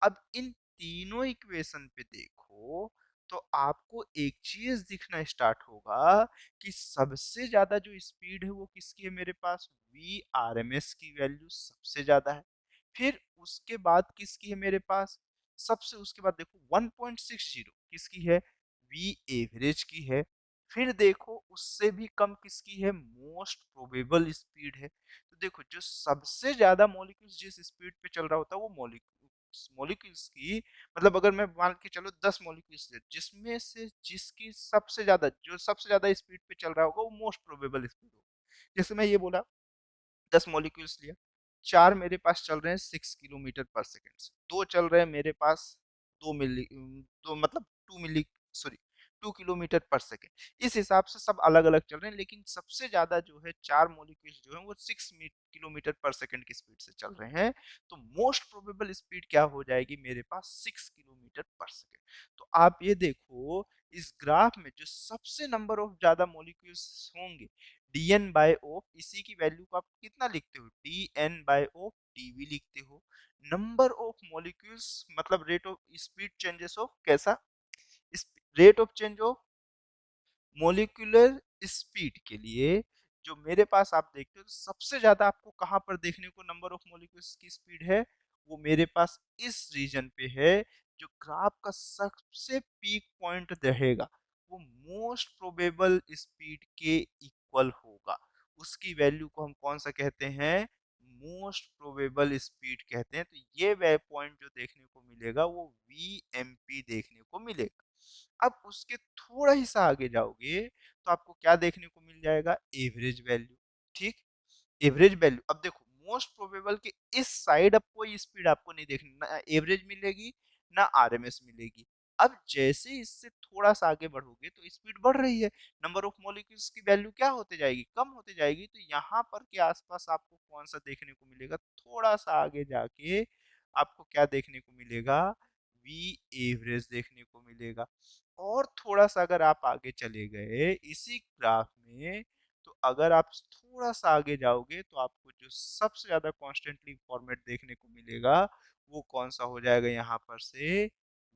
अब इन तीनों इक्वेशन पे देखो तो आपको एक चीज दिखना स्टार्ट होगा कि सबसे ज्यादा जो स्पीड है वो किसकी है मेरे पास, वी आर एम एस की वैल्यू सबसे ज्यादा है। फिर उसके बाद किसकी है मेरे पास, सबसे उसके बाद देखो 1.60 किसकी है, वी एवरेज की है। फिर देखो उससे भी कम किसकी है, मोस्ट प्रोबेबल स्पीड है। तो देखो जो सबसे ज्यादा मॉलिक्यूल्स जिस स्पीड पे चल रहा होता है वो मॉलिक्यूल्स की, मतलब अगर मैं मान के चलो 10 मॉलिक्यूल्स है जिसमें से जिसकी सबसे ज्यादा जो सबसे ज्यादा स्पीड पे चल रहा होगा वो मोस्ट प्रोबेबल स्पीड होगा। जैसे मैं ये बोला 10 मॉलिक्यूल्स लिया, 4 मेरे पास चल रहे हैं 6 किलोमीटर पर सेकेंड से, 2 चल रहे हैं मेरे पास 2 मिली, तो मतलब 2 मिली, सॉरी 2 किलोमीटर पर सेकेंड। इस हिसाब से सब अलग अलग चल रहे हैं, लेकिन सबसे ज्यादा जो है 4 मॉलिक्यूल्स जो है वो 6 किलोमीटर पर सेकेंड की स्पीड से चल रहे हैं। तो मोस्ट प्रोबेबल स्पीड क्या हो जाएगी मेरे पास, 6 किलोमीटर पर सेकेंड। तो आप ये देखो इस ग्राफ में जो सबसे नंबर ऑफ ज्यादा मॉलिक्यूल्स होंगे dn/ऑफ, इसी की वैल्यू को आप कितना लिखते हो, dn/ऑफ dv लिखते हो। नंबर ऑफ मॉलिक्यूल्स मतलब rate of speed changes of कैसा, rate of change of molecular speed के लिए जो मेरे पास आप देखते हो तो सबसे ज्यादा आपको कहां पर देखने को नंबर ऑफ मॉलिक्यूल्स की स्पीड है, वो मेरे पास इस रीजन पे है। जो ग्राफ का सबसे पीक पॉइंट रहेगा वो मोस्ट प्रोबेबल स्पीड के इक्वल होगा। उसकी वैल्यू को हम कौन सा कहते हैं, मोस्ट प्रोबेबल स्पीड कहते हैं। तो ये वे पॉइंट जो देखने को मिलेगा वो वी एम पी देखने को मिलेगा। अब उसके थोड़ा ही सा आगे जाओगे तो आपको क्या देखने को मिल जाएगा, एवरेज वैल्यू। ठीक, एवरेज वैल्यू अब देखो मोस्ट प्रोबेबल के इस साइड अब कोई स्पीड आपको नहीं देखनी, ना एवरेज मिलेगी ना आरएमएस मिलेगी। अब जैसे इससे थोड़ा सा आगे बढ़ोगे तो स्पीड बढ़ रही है, नंबर ऑफ मॉलिक्यूल्स की वैल्यू क्या होते जाएगी, कम होते जाएगी। तो यहाँ पर के आसपास आपको कौन सा देखने को मिलेगा, थोड़ा सा आगे जाके आपको क्या देखने को मिलेगा, वी एवरेज देखने को मिलेगा। और थोड़ा सा अगर आप आगे चले गए इसी ग्राफ में, तो अगर आप थोड़ा सा आगे जाओगे तो आपको जो सबसे ज्यादा कॉन्स्टेंटली फॉर्मेट देखने को मिलेगा वो कौन सा हो जाएगा, यहाँ पर से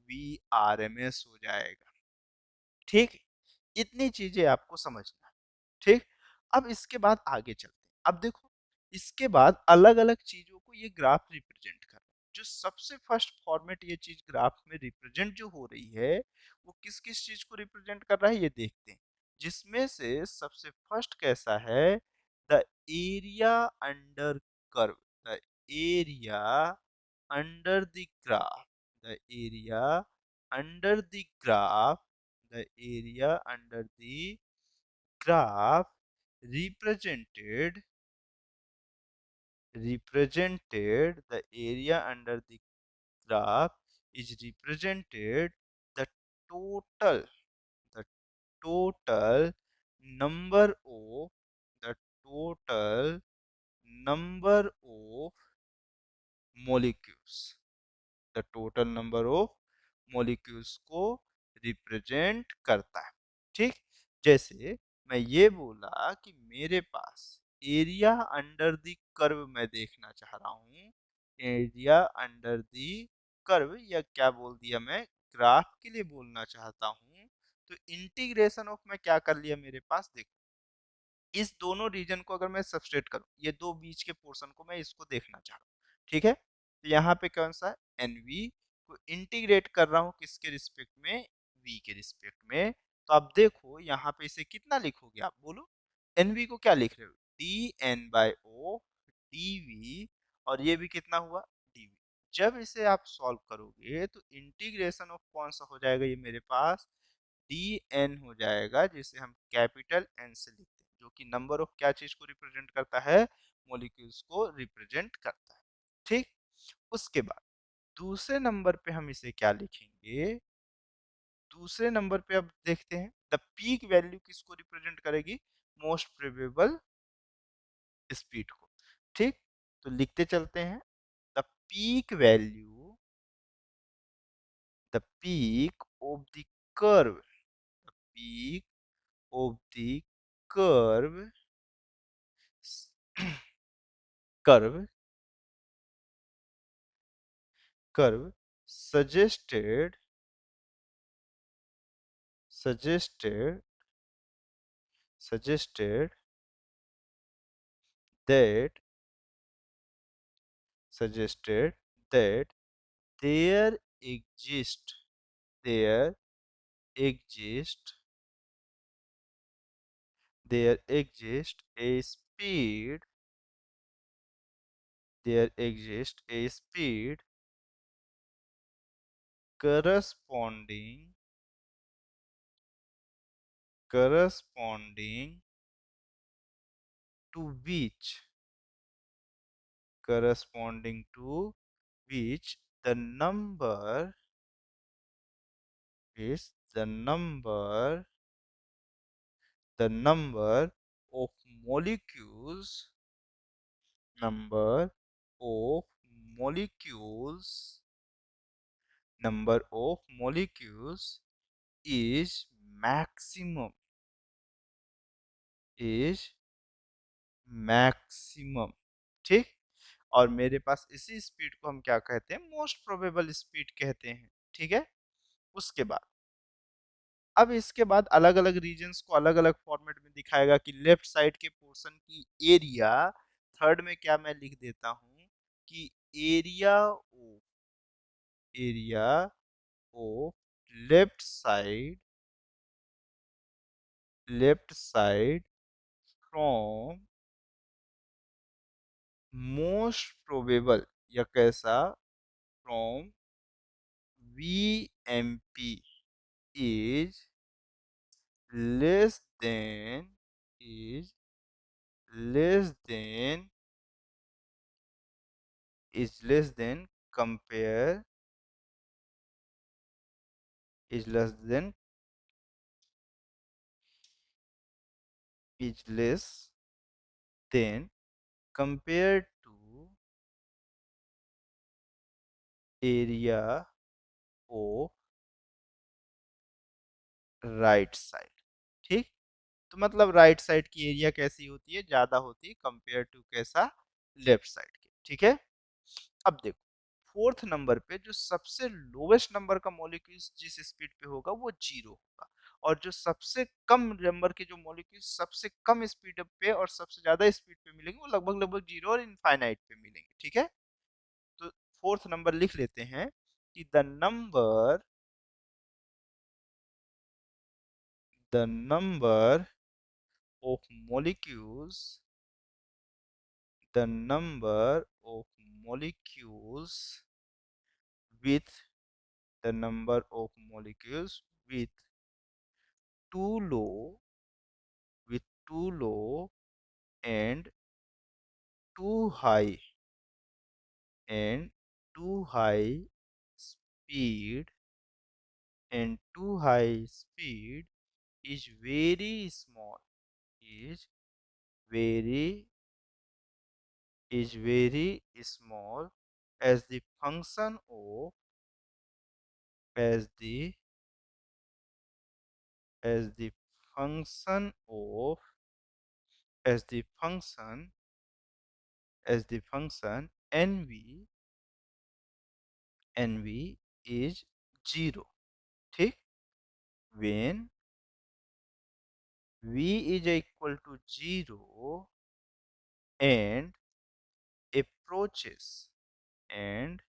वी आर एम एस हो जाएगा। ठीक, इतनी चीजें आपको समझना है। ठीक, अब इसके बाद आगे चलते हैं। अब देखो इसके बाद अलग अलग चीजों को ये ग्राफ रिप्रेजेंट कर रहा है। जो सबसे फर्स्ट फॉर्मेट ये चीज ग्राफ में रिप्रेजेंट जो हो रही है वो किस किस चीज को रिप्रेजेंट कर रहा है ये देखते हैं। जिसमें से सबसे फर्स्ट कैसा है, the area under curve, the area under the graph, the area under the graph, the area under the graph represented the area under the graph is represented the total the total number of the total number of molecules, the total number of molecules को represent करता है। ठीक, जैसे मैं ये बोला कि मेरे पास एरिया अंडर द कर्व मैं देखना चाह रहा हूँ, एरिया अंडर द कर्व, या क्या बोल दिया मैं, ग्राफ के लिए बोलना चाहता हूँ। तो इंटीग्रेशन ऑफ मैं क्या कर लिया मेरे पास, देखो इस दोनों रीजन को अगर मैं सबस्ट्रेट करूं, ये दो बीच के पोर्शन को मैं इसको देखना चाह रहा हूँ। ठीक है, तो यहाँ पे कौन सा एन वी को इंटीग्रेट कर रहा हूँ किसके रिस्पेक्ट में, वी के रिस्पेक्ट में। तो अब देखो यहाँ पे इसे कितना लिखोगे आप बोलो, एनवी को क्या लिख रहे हो, D N by O D V, और ये भी कितना हुआ डीवी। जब इसे आप सॉल्व करोगे तो इंटीग्रेशन ऑफ कौन सा हो जाएगा ये मेरे पास, डी एन हो जाएगा, जिसे हम कैपिटल एन से लिखते हैं, जो कि नंबर ऑफ क्या चीज को रिप्रेजेंट करता है, मॉलिक्यूल्स को रिप्रेजेंट करता है। ठीक, उसके बाद दूसरे नंबर पे हम इसे क्या लिखेंगे, दूसरे नंबर पे अब देखते हैं द पीक वैल्यू किसको रिप्रेजेंट करेगी, मोस्ट प्रोबेबल स्पीड को। ठीक, तो लिखते चलते हैं the peak value, the peak of the curve, the peak of the curve, curve, curve suggested, suggested, suggested that, suggested that there exist, there exist, there exist a speed, there exists a speed corresponding, corresponding to which, corresponding to which the number is the number of molecules, number of molecules, number of molecules is maximum, is maximum। ठीक, और मेरे पास इसी speed को हम क्या कहते हैं, most probable speed कहते हैं। ठीक है, उसके बाद अब इसके बाद अलग अलग रीजन्स को अलग अलग फॉर्मेट में दिखाएगा कि लेफ्ट साइड के पोर्शन की एरिया, थर्ड में क्या मैं लिख देता हूं कि area of, area of left side, left side from most probable, या कैसा, from V M P is less than, is less than, is less than, compare, is less than, is less than compared to area of right side. ठीक, तो मतलब right side की area कैसी होती है, ज्यादा होती है कंपेयर टू कैसा, लेफ्ट साइड के। ठीक है, अब देखो फोर्थ नंबर पे जो सबसे लोवेस्ट नंबर का मॉलिक्यूल जिस स्पीड पे होगा वो जीरो होगा, और जो सबसे कम नंबर के जो मॉलिक्यूल सबसे कम स्पीड पे और सबसे ज्यादा स्पीड पे मिलेंगे वो लगभग लगभग जीरो और इनफाइनाइट पे मिलेंगे। ठीक है, तो फोर्थ नंबर लिख लेते हैं कि the number of molecules, the number of molecules with, the number of molecules with too low, with too low and too high, and too high speed, and too high speed is very small, is very, is very small as the function of, as the, as the function of, as the function, as the function nv, nv is 0। ठीक, when v is equal to 0 and approaches, and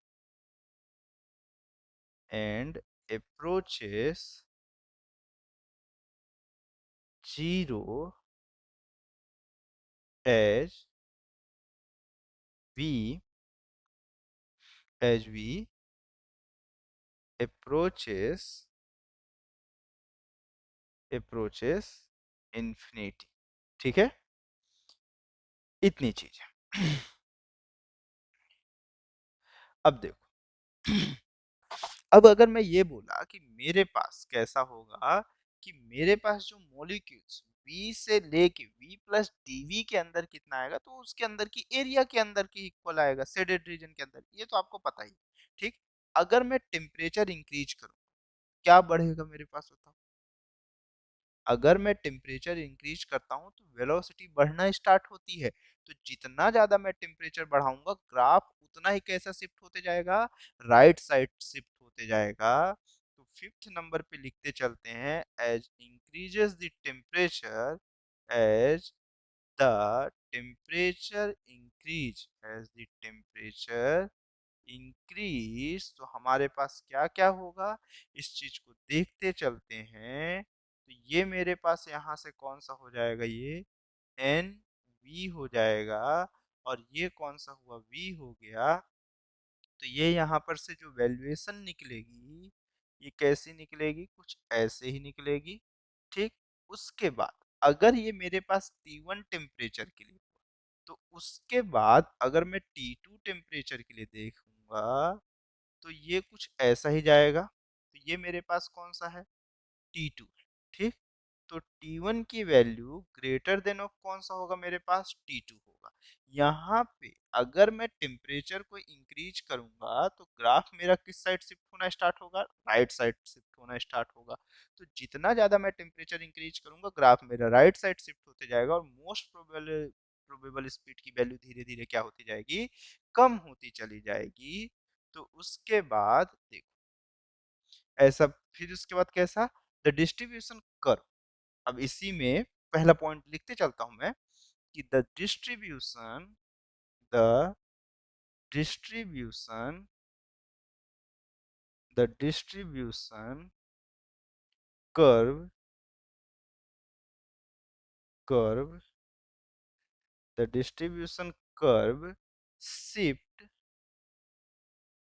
approaches zero as V approaches approaches infinity। ठीक है, इतनी चीज है। अब देखो, अब अगर मैं ये बोला कि मेरे पास कैसा होगा, कि मेरे पास जो मॉलिक्यूल्स V से लेके V प्लस dV के अंदर कितना आएगा, तो उसके अंदर की एरिया के अंदर की इक्वल आएगा शेडेड रीजन के अंदर, ये तो आपको पता ही। ठीक, अगर मैं टेम्परेचर इंक्रीज करूँ क्या बढ़ेगा मेरे पास, बताओ। अगर मैं टेम्परेचर इंक्रीज करता हूँ तो वेलोसिटी बढ़ना स्टार्ट होती है। तो जितना ज्यादा मैं टेम्परेचर बढ़ाऊंगा, ग्राफ उतना ही कैसा शिफ्ट होते जाएगा, राइट साइड शिफ्ट होते जाएगा। तो फिफ्थ नंबर पे लिखते चलते हैं, as increases the temperature, as the temperature increase, as the temperature increase, तो हमारे पास क्या क्या होगा, इस चीज को देखते चलते हैं। तो ये मेरे पास यहाँ से कौन सा हो जाएगा, ये एन वी हो जाएगा, और ये कौन सा हुआ, वी हो गया। तो ये यहाँ पर से जो वैल्यूएशन निकलेगी, ये कैसी निकलेगी, कुछ ऐसे ही निकलेगी। ठीक, उसके बाद अगर ये मेरे पास T1 टेम्परेचर के लिए, तो उसके बाद अगर मैं T2 टेम्परेचर के लिए देखूंगा, तो ये कुछ ऐसा ही जाएगा। तो ये मेरे पास कौन सा है, T2। ठीक, तो T1 की वैल्यू ग्रेटर देन ऑफ कौन सा होगा मेरे पास, T2 होगा। यहाँ पे अगर मैं टेम्परेचर को इंक्रीज करूंगा तो ग्राफ मेरा किस साइड शिफ्ट होना स्टार्ट होगा, राइट साइड शिफ्ट होना स्टार्ट होगा। तो जितना ज्यादा मैं टेम्परेचर इंक्रीज करूंगा, ग्राफ मेरा राइट साइड शिफ्ट होते जाएगा, और मोस्ट प्रोबेबल स्पीड की वैल्यू धीरे धीरे क्या होती जाएगी, कम होती चली जाएगी। तो उसके बाद देखो ऐसा, फिर उसके बाद कैसा, द डिस्ट्रीब्यूशन कर्व। अब इसी में पहला पॉइंट लिखते चलता हूं मैं, कि the distribution the distribution curve curve the distribution curve shift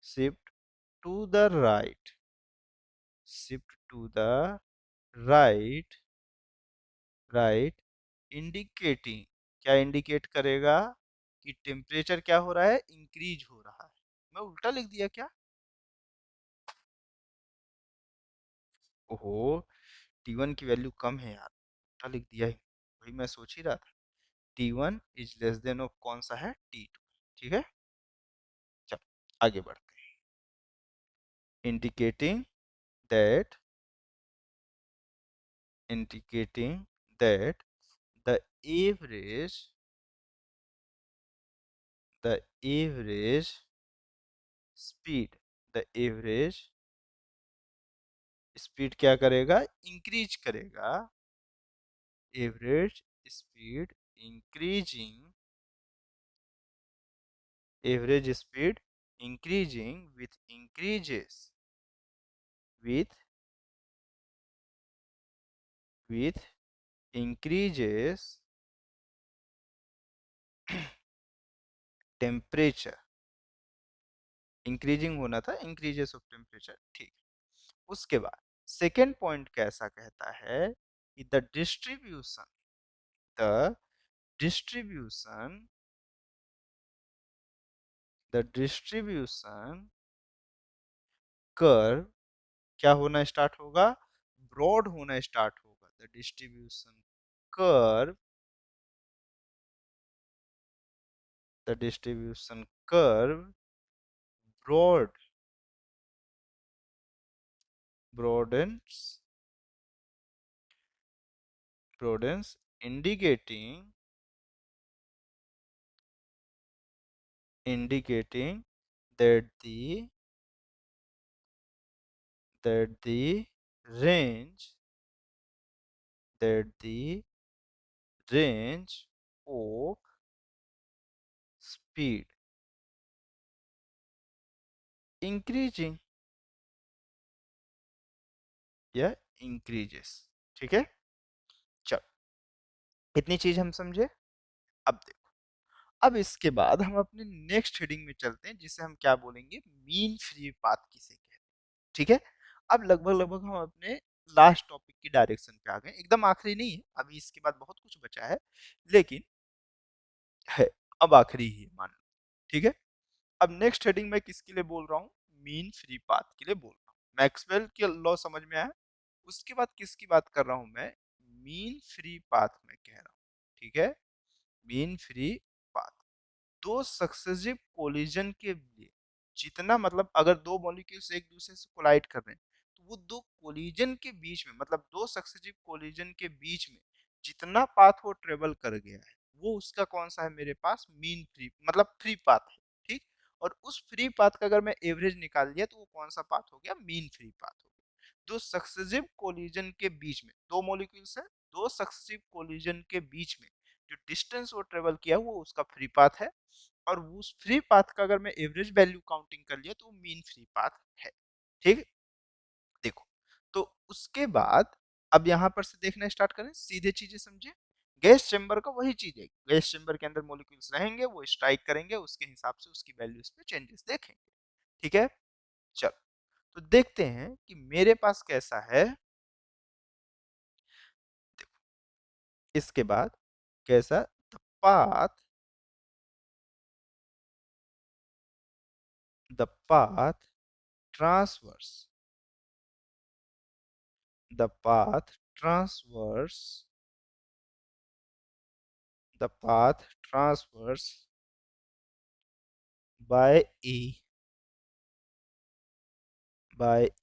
shift to the right shift to the right right indicating, क्या इंडिकेट करेगा, कि टेम्परेचर क्या हो रहा है, इंक्रीज हो रहा है। मैं उल्टा लिख दिया क्या, ओहो, T1 की वैल्यू कम है यार, उल्टा लिख दिया है, वही मैं सोच ही रहा था। T1 is less then of कौन सा है, T2। ठीक है, चलो आगे बढ़ते हैं। That indicating that the average the average speed the average speed क्या करेगा, इंक्रीज करेगा, average speed increasing, average speed increasing with with increases temperature, increasing होना था, इंक्रीजेस ऑफ टेम्परेचर। ठीक, उसके बाद सेकेंड पॉइंट कैसा कहता है, कि द डिस्ट्रीब्यूशन डिस्ट्रीब्यूशन कर्व क्या होना स्टार्ट होगा, ब्रॉड होना स्टार्ट होगा। The distribution curve the distribution curve broad broadens broadens indicating that the range that the range of speed increasing या increases। ठीक है, चल इतनी चीज हम समझे। अब देखो, अब इसके बाद हम अपने नेक्स्ट हेडिंग में चलते हैं, जिसे हम क्या बोलेंगे, मीन फ्री पाथ किसे कहते हैं। ठीक है। अब लगभग लगभग हम अपने लास्ट टॉपिक की डायरेक्शन पे आ गए, एकदम आखिरी नहीं है, अभी इसके बाद बहुत कुछ बचा है, लेकिन है अब आखिरी ही है, मान लो। ठीक है। अब नेक्स्ट हेडिंग में किसके लिए बोल रहा हूँ, मीन फ्री पाथ के लिए बोल रहा हूँ। मैक्सवेल के लॉ समझ में आया। उसके बाद किसकी बात कर रहा हूँ मैं, मीन फ्री पाथ में कह रहा हूँ। ठीक है। मीन फ्री पाथ, दो सक्सेसिव कोलिजन के लिए जितना, मतलब अगर दो मॉलिक्यूल्स एक दूसरे से कोलाइड कर रहे हैं, तो वो दो कोलिजन के बीच में, मतलब दो सक्सेसिव कोलिजन के बीच में जितना पाथ वो ट्रेवल कर गया है, वो उसका कौन सा है मेरे पास, मीन फ्री, मतलब फ्री पाथ है। ठीक। और उस फ्री पाथ का अगर मैं एवरेज निकाल लिया, तो वो कौन सा पाथ हो गया, मीन फ्री पाथ हो गया। दो सक्सेसिव कोलिजन के बीच में, दो मॉलिक्यूल्स है, दो सक्सेसिव कोलिजन के बीच में जो डिस्टेंस वो ट्रेवल किया वो उसका फ्री पाथ है। और उस फ्री पाथ का अगर मैं एवरेज वैल्यू काउंटिंग कर लिया, तो वो मीन फ्री पाथ है। ठीक। देखो, तो उसके बाद अब यहां पर से देखना स्टार्ट करें, सीधे चीजें समझे। गैस चेंबर का वही चीज है, गैस चेंबर के अंदर मॉलिक्यूल्स रहेंगे, वो स्ट्राइक करेंगे, उसके हिसाब से उसकी वैल्यूज पे चेंजेस देखेंगे। ठीक है। चलो, तो देखते हैं कि मेरे पास कैसा है। देखो, इसके बाद कैसा, the path, the path transverse, the path transverse, the path transverse by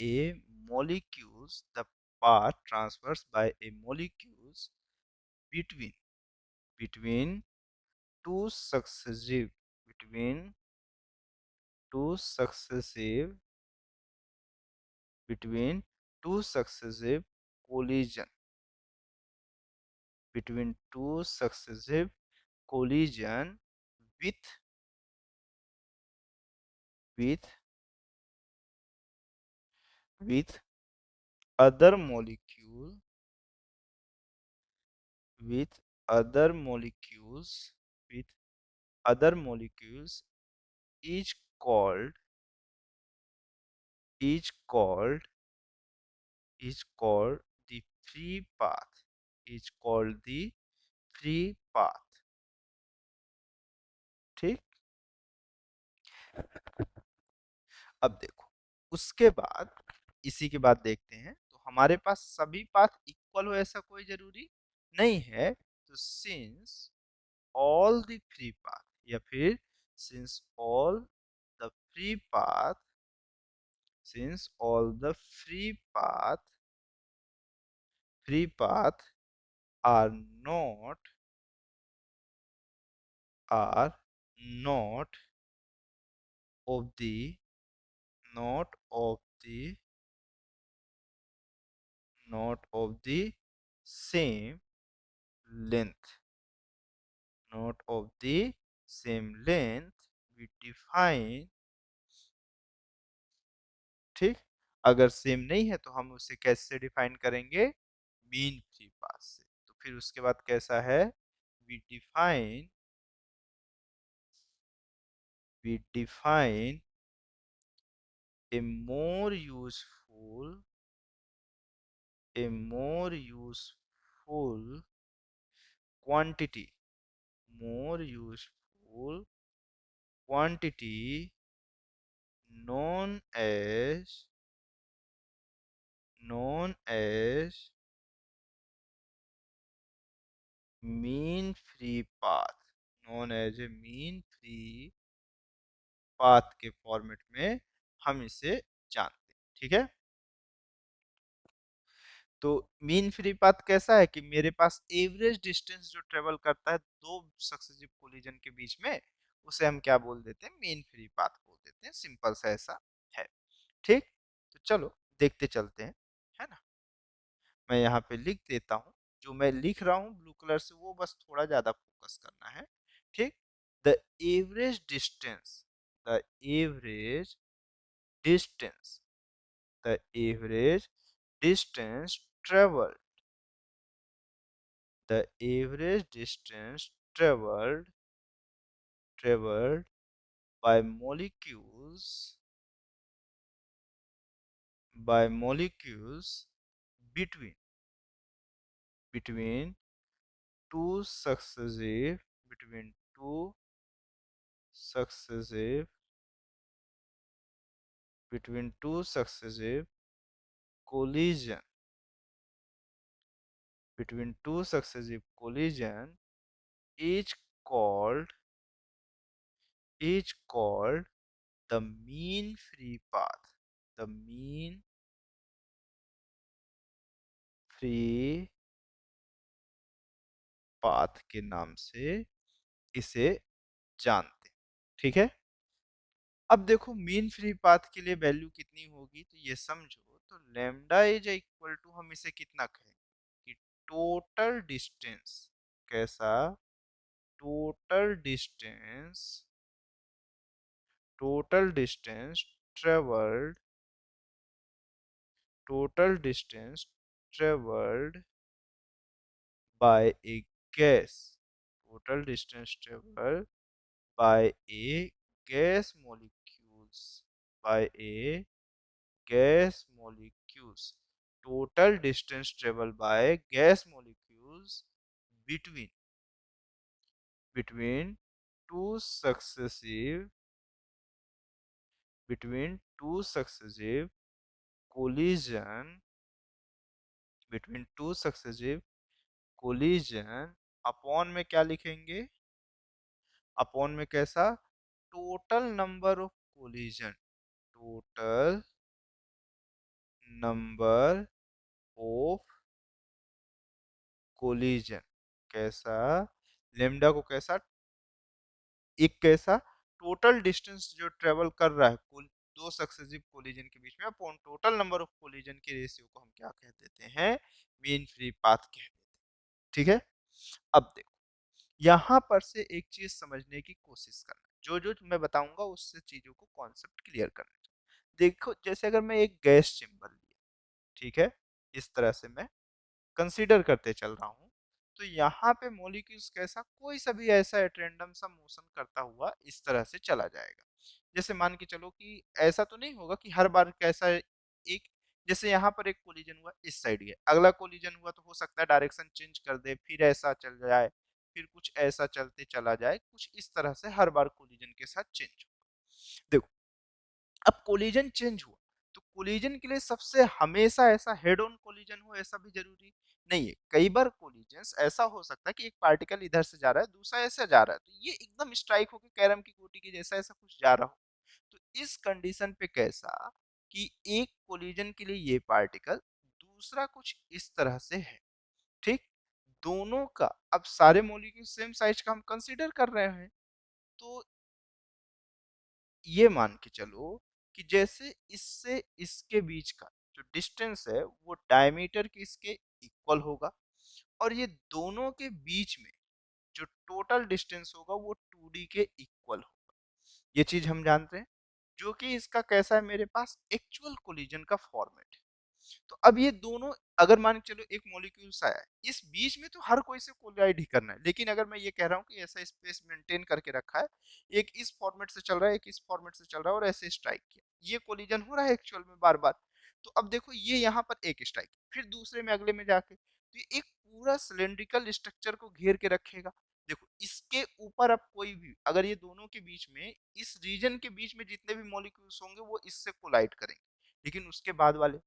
a molecules, the path transverse by a molecules between between two successive between two successive between two successive collision between two successive collision with with with other molecule with other molecules with other molecules is called is called is called the free path, is called the free path। ठीक। अब देखो, उसके बाद इसी के बाद देखते हैं, तो हमारे पास सभी पाथ इक्वल हो ऐसा कोई जरूरी नहीं है। तो since all the free path, या फिर since all the free path since all the free path are not are not of the not of the not of the same length, not of the same length, we define। ठीक। अगर same नहीं है तो हम उसे कैसे define करेंगे, mean free path से। तो फिर उसके बाद कैसा है, we define we define a more useful a more useful quantity more useful quantity known as mean free path, known as a mean free path के फॉर्मेट में हम इसे जानते हैं। ठीक है। तो मीन फ्री पाथ कैसा है कि मेरे पास एवरेज डिस्टेंस जो ट्रेवल करता है दो सक्सेसिव कोलिजन के बीच में, उसे हम क्या बोल देते हैं, मीन फ्री पाथ बोल देते हैं। सिंपल सा ऐसा है। ठीक। तो चलो देखते चलते हैं, है ना। मैं यहाँ पे लिख देता हूँ, जो मैं लिख रहा हूँ ब्लू कलर से वो बस थोड़ा ज्यादा फोकस करना है। ठीक। The average distance the average distance the average distance traveled The average distance traveled by molecules between between two successive between two successive collision collision each called the mean free path, the mean free path के नाम से इसे जानते हैं। ठीक है, अब देखो मीन फ्री पाथ के लिए वैल्यू कितनी होगी, तो ये समझो, तो लेमडा इज इक्वल टू, हम इसे कितना कहेंगे कि टोटल डिस्टेंस, कैसा, total distance total distance travelled total distance travelled by A gas, total distance traveled by a gas molecules by a gas molecules total distance traveled by gas molecules between between two successive two successive collision two successive collision upon में क्या लिखेंगे, upon में कैसा, total number of collision, total number of collision, कैसा, lambda को कैसा, एक कैसा, टोटल डिस्टेंस जो ट्रेवल कर रहा है कुल दो सक्सेसिव कोलिजन के बीच में upon total number of collision के रेशियो को हम क्या कह देते हैं, मीन फ्री पाथ कह देते हैं। ठीक है, अब देखो यहाँ पर से एक चीज समझने की कोशिश करना, जो जो मैं बताऊंगा उससे चीजों को कॉन्सेप्ट क्लियर करना। देखो जैसे अगर मैं एक गैस चेम्बर लिया, ठीक है, इस तरह से मैं कंसीडर करते चल रहा हूँ, तो यहाँ पे मॉलिक्यूल्स कैसा, कोई सा भी ऐसा एट्रेंडम सा मोशन करता हुआ इस तरह से चला जाएगा। जैसे मान के चलो कि ऐसा तो नहीं होगा कि हर बार कैसा एक, जैसे यहाँ पर एक कोलिजन हुआ इस साइड गया, अगला कोलिजन हुआ तो हो सकता है डायरेक्शन चेंज कर दे, फिर ऐसा चल जाए, फिर कुछ ऐसा चलते चला जाए, कुछ इस तरह से हर बार कोलिजन के साथ चेंज होगा। देखो अब कोलिजन चेंज हुआ, तो कोलिजन के लिए सबसे हमेशा ऐसा हेड ऑन कोलिजन हो ऐसा भी जरूरी नहीं है। कई बार कोलिजन्स ऐसा हो सकता है कि एक पार्टिकल इधर से जा रहा है, दूसरा ऐसे जा रहा है, तो ये एकदम स्ट्राइक होकर कैरम की गोटी के जैसा ऐसा कुछ जा रहा हो, तो इस कंडीशन पे कैसा कि एक कोलिजन के लिए ये पार्टिकल, दूसरा कुछ इस तरह से है, ठीक, दोनों का अब सारे मॉलिक्यूल सेम साइज का हम कंसीडर कर रहे हैं, तो ये मान के चलो कि जैसे इससे इसके बीच का जो डिस्टेंस है वो डायमीटर की इसके इक्वल होगा, और ये दोनों के बीच में जो टोटल डिस्टेंस होगा वो 2D के इक्वल होगा। ये चीज हम जानते हैं, जो कि इसका कैसा है, मेरे पास एक्चुअल कोलिजन का फॉर्मेट है। तो अब ये दोनों, अगर मान के चलो एक मॉलिक्यूल्स आया है, इस बीच में तो हर कोई से कोलाइड ही करना है, लेकिन अगर मैं ये कह रहा हूँ कि ऐसा स्पेस मेंटेन करके रखा है, एक इस फॉर्मेट से चल रहा है, एक इस फॉर्मेट से चल रहा है, और ऐसे स्ट्राइक किया, ये कोलिजन हो रहा है एक्चुअल में बार बार। तो अब देखो ये यहाँ पर एक स्ट्राइक, फिर दूसरे में अगले में जाके, तो ये एक पूरा सिलेंड्रिकल स्ट्रक्चर को घेर के रखेगा। देखो इसके ऊपर अब कोई भी, अगर ये दोनों के बीच में, इस रीजन के बीच में जितने भी मॉलिक्यूल्स होंगे वो इससे कोलाइड करेंगे, लेकिन उसके बाद वाले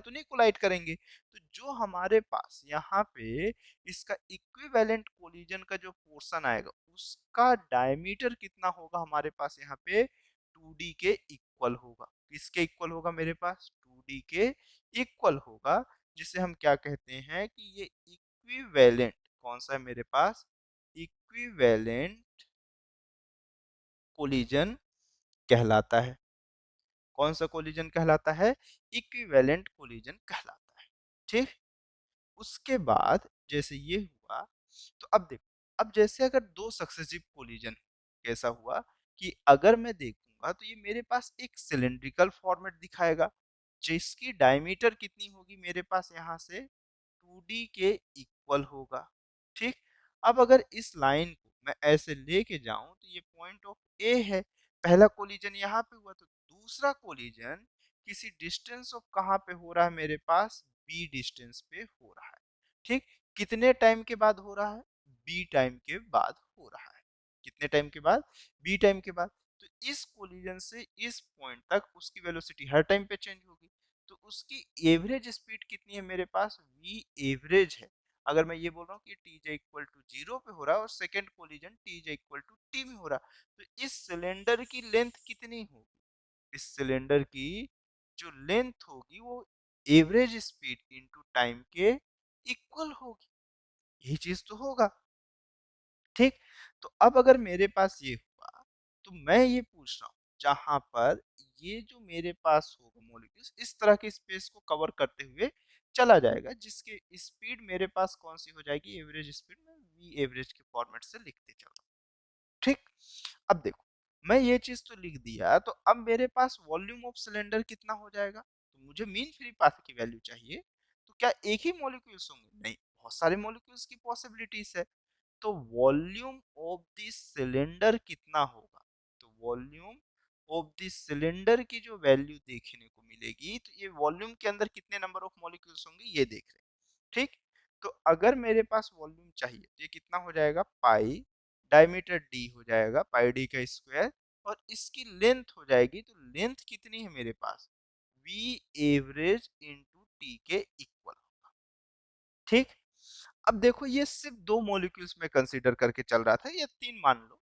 तो नहीं कोलाइड करेंगे। तो जो हमारे पास यहाँ पे इसका इक्विवेलेंट कोलिजन का जो पोर्शन आएगा उसका डायमीटर कितना होगा, हमारे पास यहाँ पे 2D के इक्वल होगा। किसके इक्वल होगा, मेरे पास 2D के इक्वल होगा, जिसे हम क्या कहते हैं कि ये इक्विवेलेंट, कौन सा है मेरे पास, इक्विवेलेंट कोलिजन कहलाता है। कौन सा कोलिजन कहलाता है, इक्विवेलेंट कोलिजन कहलाता है। ठीक, उसके बाद जैसे ये हुआ, तो अब देखो, अब जैसे अगर दो सक्सेसिव कोलिजन, कैसा हुआ कि अगर मैं देखूंगा तो ये मेरे पास एक सिलेंड्रिकल फॉर्मेट दिखाएगा, जिसकी डायमीटर कितनी होगी मेरे पास यहाँ से 2d के इक्वल होगा। ठीक, अब अगर इस लाइन को मैं ऐसे लेके जाऊं तो ये पॉइंट ऑफ ए है, पहला कोलिजन यहाँ पे हुआ, तो दूसरा कोलिजन किसी डिस्टेंस ऑफ कहाँ पे हो रहा है मेरे पास, बी डिस्टेंस पे हो रहा है। ठीक, कितने टाइम के बाद हो रहा है, बी टाइम के बाद हो रहा है। कितने टाइम के बाद, बी टाइम के बाद। तो इस कोलिजन से इस पॉइंट तक उसकी वेलोसिटी हर टाइम पे चेंज होगी, तो उसकी एवरेज स्पीड कितनी है मेरे पास, वी एवरेज है। अगर मैं ये बोल रहा हूँ कि T J equal to zero पे हो रहा है और second collision T J equal to T में हो रहा है, तो इस सिलेंडर की लेंथ कितनी होगी, इस सिलेंडर की जो लेंथ होगी वो एवरेज स्पीड इनटू टाइम के इक्वल होगी। यही चीज तो होगा। ठीक, तो अब अगर मेरे पास ये हुआ, तो मैं ये पूछ रहा हूँ जहां पर ये जो मेरे पास होगा मॉलिक्यूल्स इस तरह के स्पेस को कवर करते हुए चला जाएगा, जिसके स्पीड मेरे पास कौन सी हो जाएगी, एवरेज स्पीड में वी एवरेज के फॉर्मेट से लिखते चलो। ठीक, अब देखो मैं ये चीज तो लिख दिया, तो अब मेरे पास वॉल्यूम ऑफ सिलेंडर कितना हो जाएगा, तो मुझे मीन फ्री पाथ की वैल्यू चाहिए। तो क्या एक ही मॉलिक्यूल्स होंगे, नहीं, बहुत सारे मॉलिक्यूल्स की पॉसिबिलिटीज है। तो वॉल्यूम ऑफ द सिलेंडर कितना होगा, तो वॉल्यूम ऑफ द सिलेंडर की जो वैल्यू देखने को मिलेगी, तो ये वॉल्यूम के अंदर कितने नंबर ऑफ मॉलिक्यूल्स होंगे ये देख रहे हैं। ठीक, तो अगर मेरे पास वॉल्यूम चाहिए तो ये कितना हो जाएगा, पाई डायमीटर डी हो जाएगा, पाई डी का स्क्वायर, और इसकी लेंथ हो जाएगी, तो लेंथ कितनी है मेरे पास, वी एवरेज इंटू टी के इक्वल। ठीक, अब देखो ये सिर्फ दो मॉलिक्यूल्स में कंसीडर करके चल रहा था, ये तीन मान लो,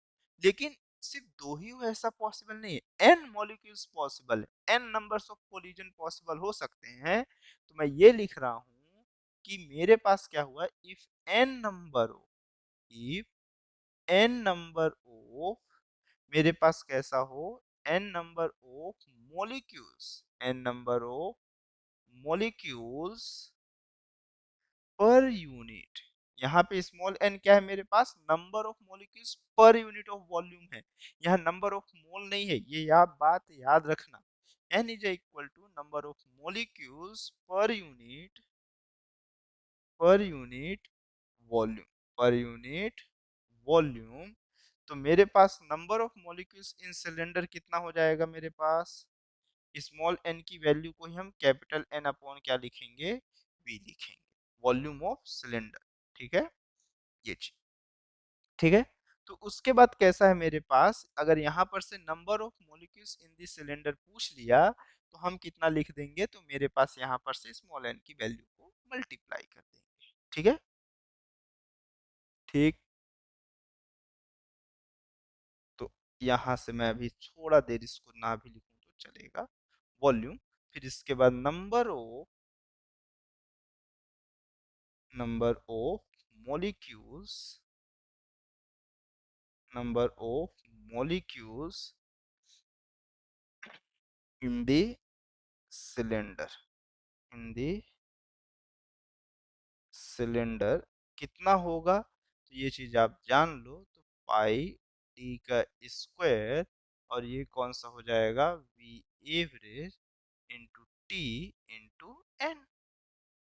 लेकिन सिर्फ दो ही हो ऐसा पॉसिबल नहीं है, एन मॉलिक्यूल्स पॉसिबल है, N numbers of collision possible हो सकते हैं। तो मैं ये लिख रहा हूं कि मेरे पास क्या हुआ, if N number of, if N number of, मेरे पास कैसा हो, N number of molecules, N number of molecules per unit, यहाँ पे स्मॉल एन क्या है मेरे पास, number of molecules per unit of volume है, यहाँ नंबर ऑफ मोल नहीं है, ये बात याद रखना। N is equal to number of molecules per unit volume, per unit volume. तो मेरे पास number of molecules in cylinder कितना हो जाएगा मेरे पास, स्मॉल एन की वैल्यू को ही हम कैपिटल एन अपॉन क्या लिखेंगे, वी लिखेंगे, वॉल्यूम ऑफ सिलेंडर। ठीक है, ये चीज ठीक है। तो उसके बाद कैसा है मेरे पास, अगर यहाँ पर से number of molecules in this cylinder पूछ लिया, तो हम कितना लिख देंगे, तो मेरे पास यहाँ पर से स्मॉल एन की वैल्यू को मल्टीप्लाई कर देंगे। ठीक है, ठीक, तो यहाँ से मैं अभी थोड़ा देर इसको ना भी लिखूं तो चलेगा, वॉल्यूम, फिर इसके बाद number of molecules, number of molecules in the cylinder, in the cylinder कितना होगा, तो ये चीज आप जान लो, तो पाई डी का स्क्वायर, और ये कौन सा हो जाएगा, V average into T into N,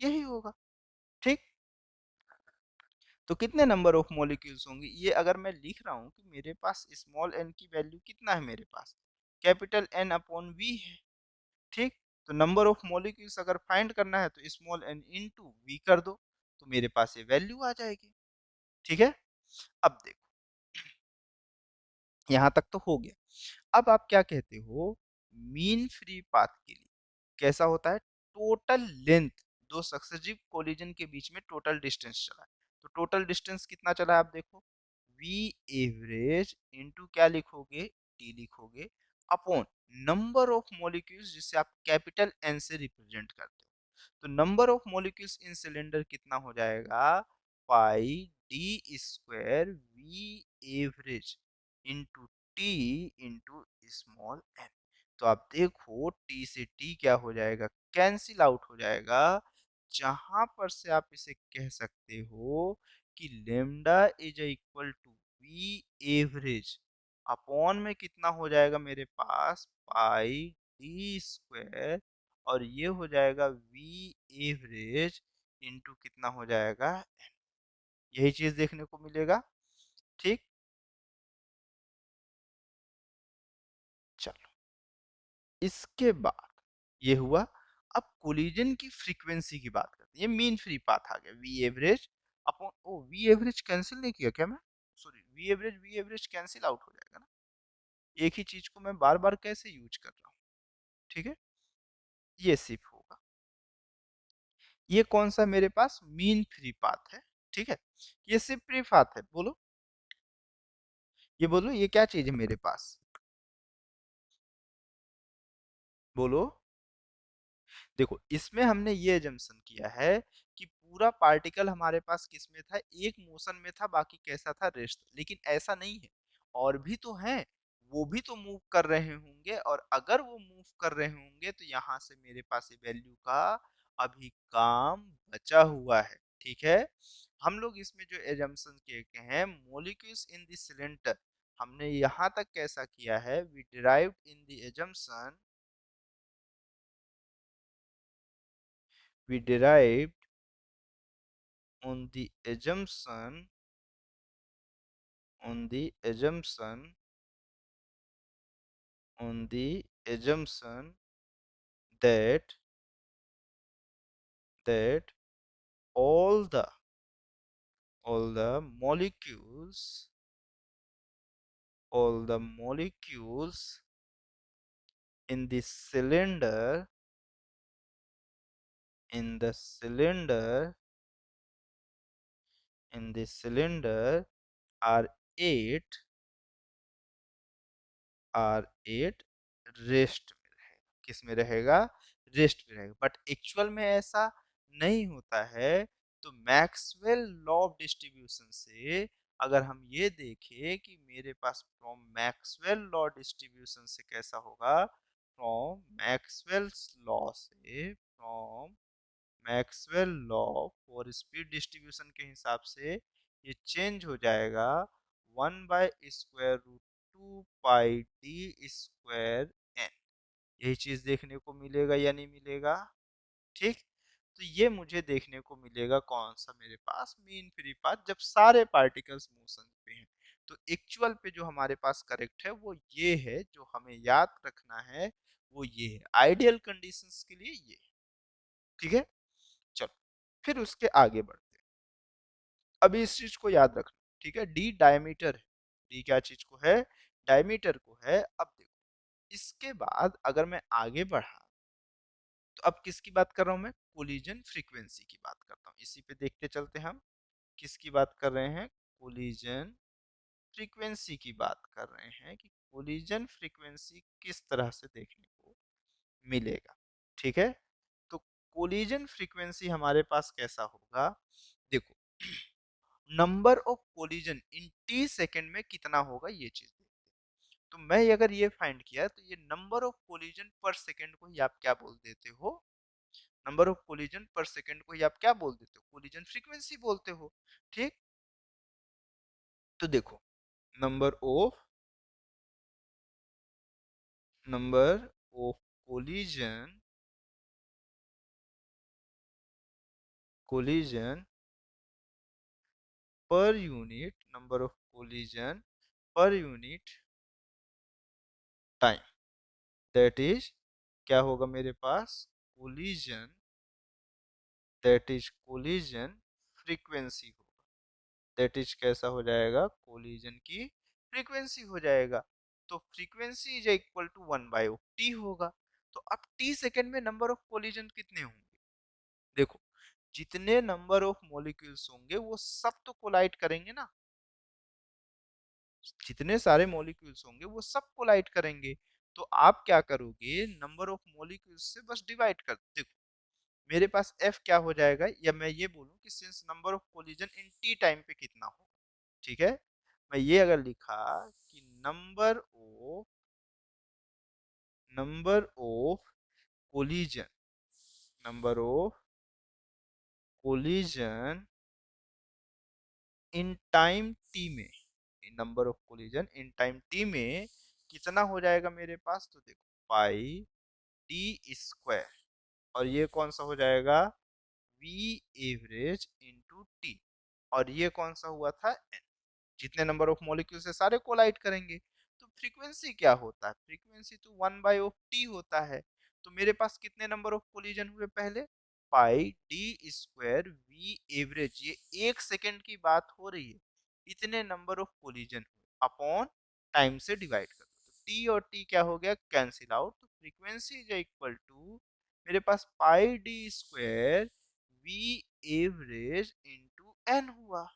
यही होगा। ठीक, तो कितने नंबर ऑफ मॉलिक्यूल्स होंगे, ये अगर मैं लिख रहा हूँ कि मेरे पास स्मॉल एन की वैल्यू कितना है मेरे पास, कैपिटल एन अपॉन वी है। ठीक, तो नंबर ऑफ मॉलिक्यूल्स अगर फाइंड करना है तो स्मॉल एन इनटू वी कर दो, तो मेरे पास ये वैल्यू आ जाएगी। ठीक है, अब देखो यहाँ तक तो हो गया। अब आप क्या कहते हो, मीन फ्री पाथ के लिए कैसा होता है, टोटल लेंथ, दो सक्सेसिव कोलिजन के बीच में टोटल डिस्टेंस चला है, तो टोटल डिस्टेंस कितना चला है आप देखो, वी एवरेज इनटू क्या लिखोगे, टी लिखोगे, अपॉन नंबर ऑफ मॉलिक्यूल्स जिसे आप कैपिटल एन से रिप्रेजेंट करते हो। तो number of molecules in cylinder कितना हो जाएगा, pi D square V average into T into small N. तो आप देखो टी से टी क्या हो जाएगा, कैंसिल आउट हो जाएगा, जहां पर से आप इसे कह सकते हो कि lambda is equal to V average upon में कितना हो जाएगा मेरे पास, पाई डी स्क्वायर, और ये हो जाएगा वी एवरेज इंटू कितना हो जाएगा, यही चीज देखने को मिलेगा। ठीक, चलो इसके बाद ये हुआ। अब कोलिजन की फ्रीक्वेंसी की बात करते हैं। ये मीन फ्री पाथ आ गया, V average upon, O V average cancel नहीं किया क्या मैं, sorry, V average cancel out हो जाएगा ना, एक ही चीज को मैं बार बार कैसे यूज कर रहा हूँ। ठीक है, ये सिर्फ होगा। ये कौन सा मेरे पास मीन फ्री पाथ है। ठीक है, ये सिर्फ फ्री पाथ है, बोलो, ये बोलो ये क्या चीज है मेरे पास, बोलो। देखो इसमें हमने ये एजम्पशन किया है कि पूरा पार्टिकल हमारे पास किस में था, एक मोशन में था, बाकी कैसा था, रेस्ट। लेकिन ऐसा नहीं है, और भी तो हैं, वो भी तो मूव कर रहे होंगे, और अगर वो मूव कर रहे होंगे तो यहाँ से मेरे पास ये वैल्यू का अभी काम बचा हुआ है। ठीक है, हम लोग इसमें जो एजम्पशन किए हैं, मोलिक्यूल्स इन द सिलेंडर, हमने यहाँ तक कैसा किया है, we derived in the assumption, we derived on the assumption, on the assumption, on the assumption that that all the all the molecules, all the molecules in the cylinder, in the cylinder, in the cylinder are eight, are eight rest में रहेगा, किस में रहेगा, rest में रहेगा। But actual में ऐसा नहीं होता है। तो मैक्सवेल लॉ ऑफ डिस्ट्रीब्यूशन से अगर हम ये देखें कि मेरे पास फ्रॉम मैक्सवेल लॉ डिस्ट्रीब्यूशन से कैसा होगा, फ्रॉम मैक्सवेल्स लॉ से, from Maxwell law for speed distribution के हिसाब से ये चेंज हो जाएगा 1/√2 पाई डी स्क्वायर एन। यही चीज देखने को मिलेगा या नहीं मिलेगा। ठीक, तो ये मुझे देखने को मिलेगा कौन सा मेरे पास मीन फ्री पाथ, जब सारे पार्टिकल्स मोशन पे हैं। तो एक्चुअल पे जो हमारे पास करेक्ट है वो ये है, जो हमें याद रखना है वो ये है, आइडियल कंडीशंस के लिए ये है। ठीक है, चलो फिर उसके आगे बढ़ते हैं। अभी इस चीज को याद रखना, ठीक है, डी डायमीटर है, डी क्या चीज को है, डायमीटर को है। अब देखो इसके बाद अगर मैं आगे बढ़ा, तो अब किसकी बात कर रहा हूं मैं, कोलिजन फ्रीक्वेंसी की बात करता हूँ। इसी पे देखते चलते हैं हम, किसकी बात कर रहे हैं, कोलिजन फ्रीक्वेंसी की बात कर रहे हैं, कि कोलिजन फ्रीक्वेंसी किस तरह से देखने को मिलेगा। ठीक है, तो कोलिजन फ्रीक्वेंसी हमारे पास कैसा होगा, देखो number of collision in T second में कितना होगा, ये चीज देखते हैं। तो मैं अगर ये फाइंड किया, तो ये नंबर ऑफ कोलिजन पर सेकेंड को ही आप क्या बोल देते हो, नंबर ऑफ कोलिजन पर सेकेंड को ही आप क्या बोल देते हो, कोलिजन फ्रीक्वेंसी बोलते हो। ठीक, तो देखो number of, number of collision, collision per unit, number of collision per unit time, that is क्या होगा मेरे पास, collision, that is collision frequency होगा। दैट इज कैसा हो जाएगा, कोलिजन की फ्रीक्वेंसी हो जाएगा। तो फ्रीक्वेंसी इज इक्वल टू 1/टी होगा। तो अब टी सेकेंड में नंबर ऑफ कोलिजन कितने होंगे, देखो जितने नंबर ऑफ मॉलिक्यूल्स होंगे वो सब तो कोलाइड करेंगे ना, जितने सारे मॉलिक्यूल्स होंगे वो सब कोलाइड करेंगे। तो आप क्या करोगे, नंबर ऑफ मॉलिक्यूल्स से बस डिवाइड कर, देखो मेरे पास F क्या हो जाएगा, या मैं ये बोलूं कि since number of collision in T time पे कितना हो। ठीक है, मैं ये अगर लिखा कि number of collision, number of collision in time T में, number of collision in time T में कितना हो जाएगा मेरे पास, तो देखो पाई डी स्क्वायर, और ये कौन सा हो जाएगा वी एवरेज इंटू टी, और ये कौन सा हुआ था, एन। जितने नंबर ऑफ मॉलिक्यूल से सारे कोलाइड करेंगे, तो फ्रीक्वेंसी क्या होता है, फ्रीक्वेंसी तो 1/टी होता है। तो मेरे पास कितने नंबर ऑफ कोलिजन हुए पहले, pi D square V average, ये 1 सेकेंड की बात हो रही है, इतने नंबर ऑफ कोलिजन हुए अपॉन टाइम से डिवाइड कर दो, तो टी और टी क्या हो गया, कैंसिल आउट, तो फ्रीक्वेंसी इज इक्वल टू मेरे पास pi D square V average into N हुआ।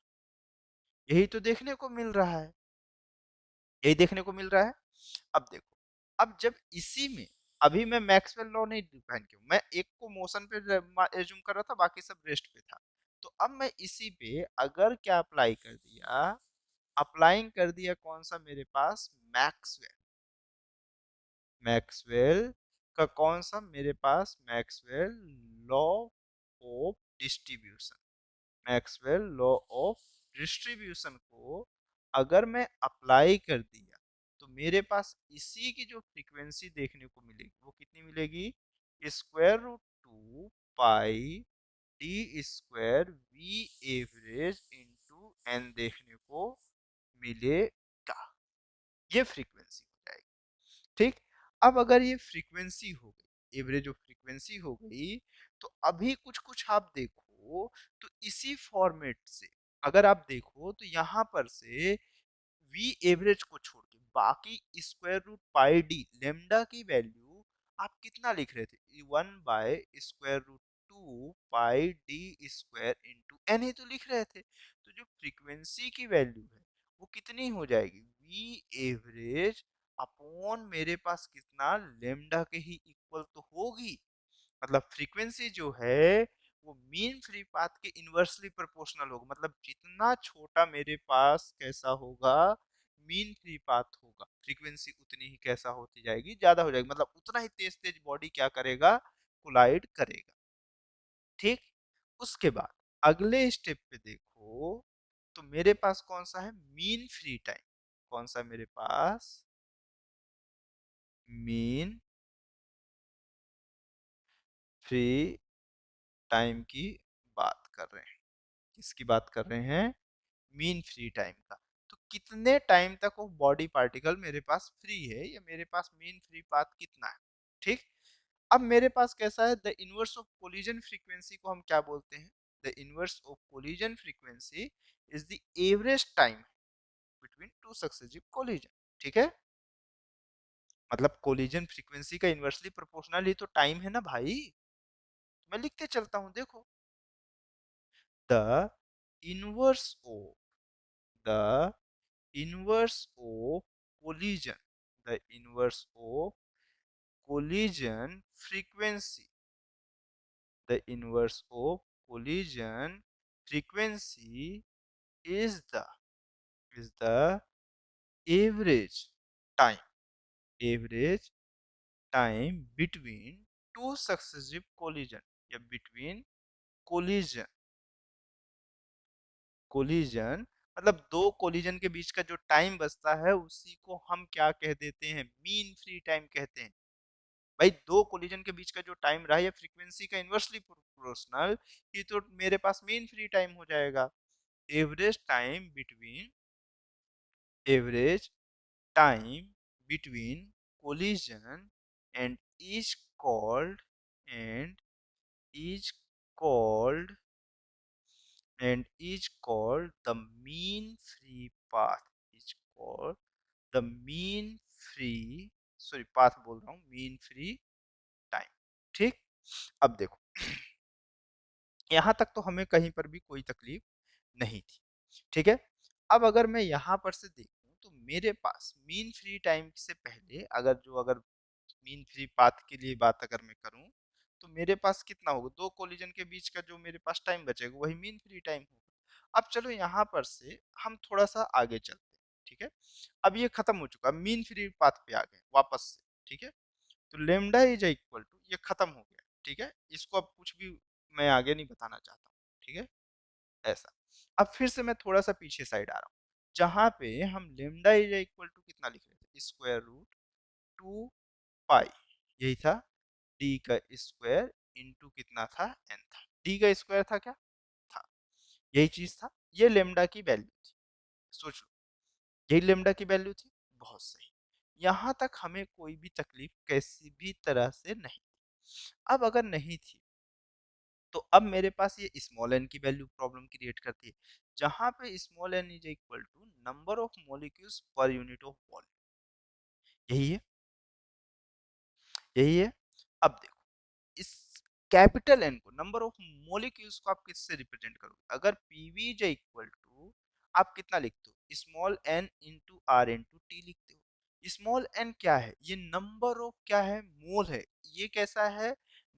यही तो देखने को मिल रहा है, यही देखने को मिल रहा है। अब देखो, अब जब इसी में, अभी मैं मैक्सवेल लॉ नहीं डिफाइन किया, मैं एक को मोशन पे एज्यूम कर रहा था, बाकी सब रेस्ट पे था। तो अब मैं इसी पे अगर क्या अप्लाई कर दिया, अप्लाइंग कर दिया कौन सा मेरे पास, मैक्सवेल, मैक्सवेल का कौन सा मेरे पास, Maxwell law of distribution, Maxwell law of distribution को अगर मैं अप्लाई कर दिया, तो मेरे पास इसी की जो फ्रीक्वेंसी देखने को मिलेगी वो कितनी मिलेगी, square root two pi D square V average into N देखने को मिलेगा। ये फ्रीक्वेंसी हो जाएगी, ठीक। अब अगर ये फ्रीक्वेंसी हो गई, एवरेज ऑफ फ्रीक्वेंसी हो गई, तो अभी कुछ कुछ आप देखो, तो इसी फॉर्मेट से अगर आप देखो तो यहां पर से वी एवरेज को छोड़ के बाकी square root pi D lambda की वैल्यू आप कितना लिख रहे थे, 1/√2 pi D square into N ही तो लिख रहे थे। तो जो फ्रीक्वेंसी की वैल्यू है वो कितनी हो जाएगी, वी एवरेज अपॉन मेरे पास कितना, लेमडा के ही इक्वल तो होगी। मतलब फ्रीक्वेंसी जो है वो मीन फ्री पाथ के इनवर्सली प्रोपोर्शनल होगा, मतलब जितना छोटा मेरे पास कैसा होगा, मीन फ्री पाथ होगा, फ्रीक्वेंसी उतनी ही कैसा होती जाएगी, ज्यादा हो जाएगी, मतलब उतना ही तेज तेज बॉडी क्या करेगा, कोलाइड करेगा, ठीक। उसके बाद अगले स्टेप पे देखो, तो मेरे पास कौन सा है, मीन फ्री टाइम, कौन सा मेरे पास, मीन फ्री टाइम की बात कर रहे हैं, किसकी बात कर रहे हैं, मीन फ्री टाइम का। तो कितने टाइम तक वो बॉडी पार्टिकल मेरे पास फ्री है, या मेरे पास मीन फ्री पाथ कितना है, ठीक। अब मेरे पास कैसा है, the inverse of collision frequency को हम क्या बोलते हैं, the inverse of collision frequency is the average time between two successive collision, ठीक है। मतलब कोलिजन फ्रीक्वेंसी का इनवर्सली प्रोपोर्शनल ही तो टाइम है ना भाई। मैं लिखते चलता हूं, देखो, the inverse of, the inverse of collision, the inverse of collision frequency, the inverse of collision frequency is the average time, average time between two successive collision, या between collision, कोलिजन, मतलब दो कोलिजन के बीच का जो time बचता है उसी को हम क्या कह देते हैं, मीन फ्री टाइम कहते हैं। भाई दो कोलिजन के बीच का जो टाइम रहा है फ्रीक्वेंसी का इनवर्सली प्रोपोर्शनल, ये तो मेरे पास मीन फ्री टाइम हो जाएगा। Average time between, average time between collision and is called, and is called and is called the mean free path, is called the mean free, sorry path बोल रहा हूँ, mean free time, ठीक। अब देखो यहां तक तो हमें कहीं पर भी कोई तकलीफ नहीं थी, ठीक है। अब अगर मैं यहां पर से देखूं तो मेरे पास मीन फ्री टाइम से पहले अगर मीन फ्री पाथ के लिए बात अगर मैं करूं, तो मेरे पास कितना होगा, दो कोलिजन के बीच का जो मेरे पास टाइम बचेगा वही मीन फ्री टाइम होगा। अब चलो यहाँ पर से हम थोड़ा सा आगे चलते हैं, ठीक है। अब ये खत्म हो चुका, मीन फ्री पाथ पे आ गए वापस से, ठीक है। तो लेमडा इज इक्वल टू, ये खत्म हो गया, ठीक है। इसको अब कुछ भी मैं आगे नहीं बताना चाहता हूँ, ठीक है, ऐसा। अब फिर से मैं थोड़ा सा पीछे साइड आ रहा हूँ, जहाँ पे हम लेमडा इज इक्वल टू कितना लिख रहे थे, स्क्वायर रूट टू पाई, यही था, डी का स्क्वायर इंटू कितना था, एन था, डी का स्क्वायर था क्या? था। यही चीज था, ये लेमडा की वैल्यू थी। सोच लो, यही लेमडा की वैल्यू थी। बहुत सही। यहां तक हमें कोई भी तकलीफ कैसी भी तरह से नहीं। अब अगर नहीं थी, तो अब मेरे पास ये स्मॉल एन की वैल्यू प्रॉब्लम क्रिएट करती है, जहां पे small N is equal to number of molecules per unit of volume. यही है, यही है। अब देखो, इस कैपिटल एन को, नंबर ऑफ मॉलिक्यूल्स को आप किससे रिप्रेजेंट करोगे? अगर पीवी इज इक्वल टू, आप कितना लिखते हो? Small N into R into T लिखते हो। स्मॉल एन क्या है? ये नंबर ऑफ क्या है? मोल है। ये कैसा है?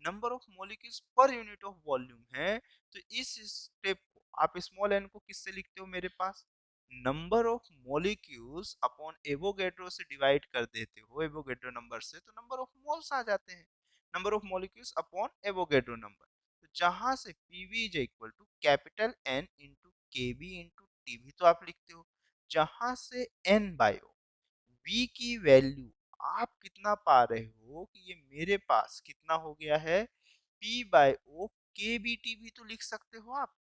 Number of molecules per unit of volume है। तो इस स्टेप को आप स्मॉल एन को किससे लिखते हो मेरे पास? Number of molecules upon Avogadro से डिवाइड कर देते हो, एवोगैड्रो नंबर से, तो नंबर ऑफ मोल्स आ जाते हैं। Number of molecules upon Avogadro number. तो जहां से PV is equal to capital N into KV into TV तो आप लिखते हो, जहां से एन बायो वी की वैल्यू आप कितना पा रहे हो कि ये मेरे पास कितना हो गया है? पी बाय ओ के बी टी भी तो लिख सकते हो आप।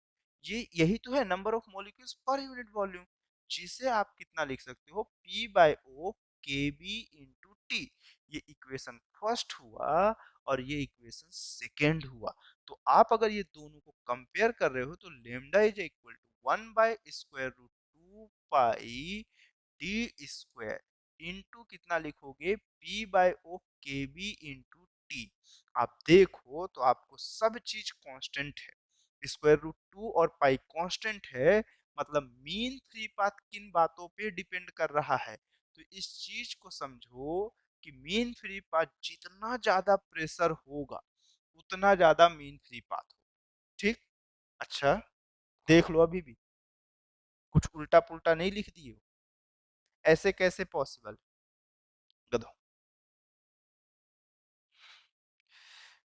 ये यही तो है number of molecules per unit volume, जिसे आप कितना लिख सकते हो? पी बाय ओ के बी इंटू टी। ये इक्वेशन फर्स्ट हुआ और ये इक्वेशन सेकेंड हुआ। तो आप अगर ये दोनों को कंपेयर कर रहे हो, तो lambda is equal to 1/√2 pi D square into कितना लिखोगे? पी बाय ओ के बी इंटू टी। आप देखो तो आपको सब चीज कांस्टेंट है, √2 और पाई कांस्टेंट है, मतलब मीन फ्री पाथ किन बातों पे डिपेंड कर रहा है? तो इस चीज को समझो कि मीन फ्री पाथ जितना ज्यादा प्रेशर होगा, उतना ज्यादा मीन फ्री पाथ होगा। ठीक। अच्छा, देख लो अभी भी कुछ उल्टा पुल्टा नहीं लिख दिए हो? ऐसे कैसे पॉसिबल? गधो।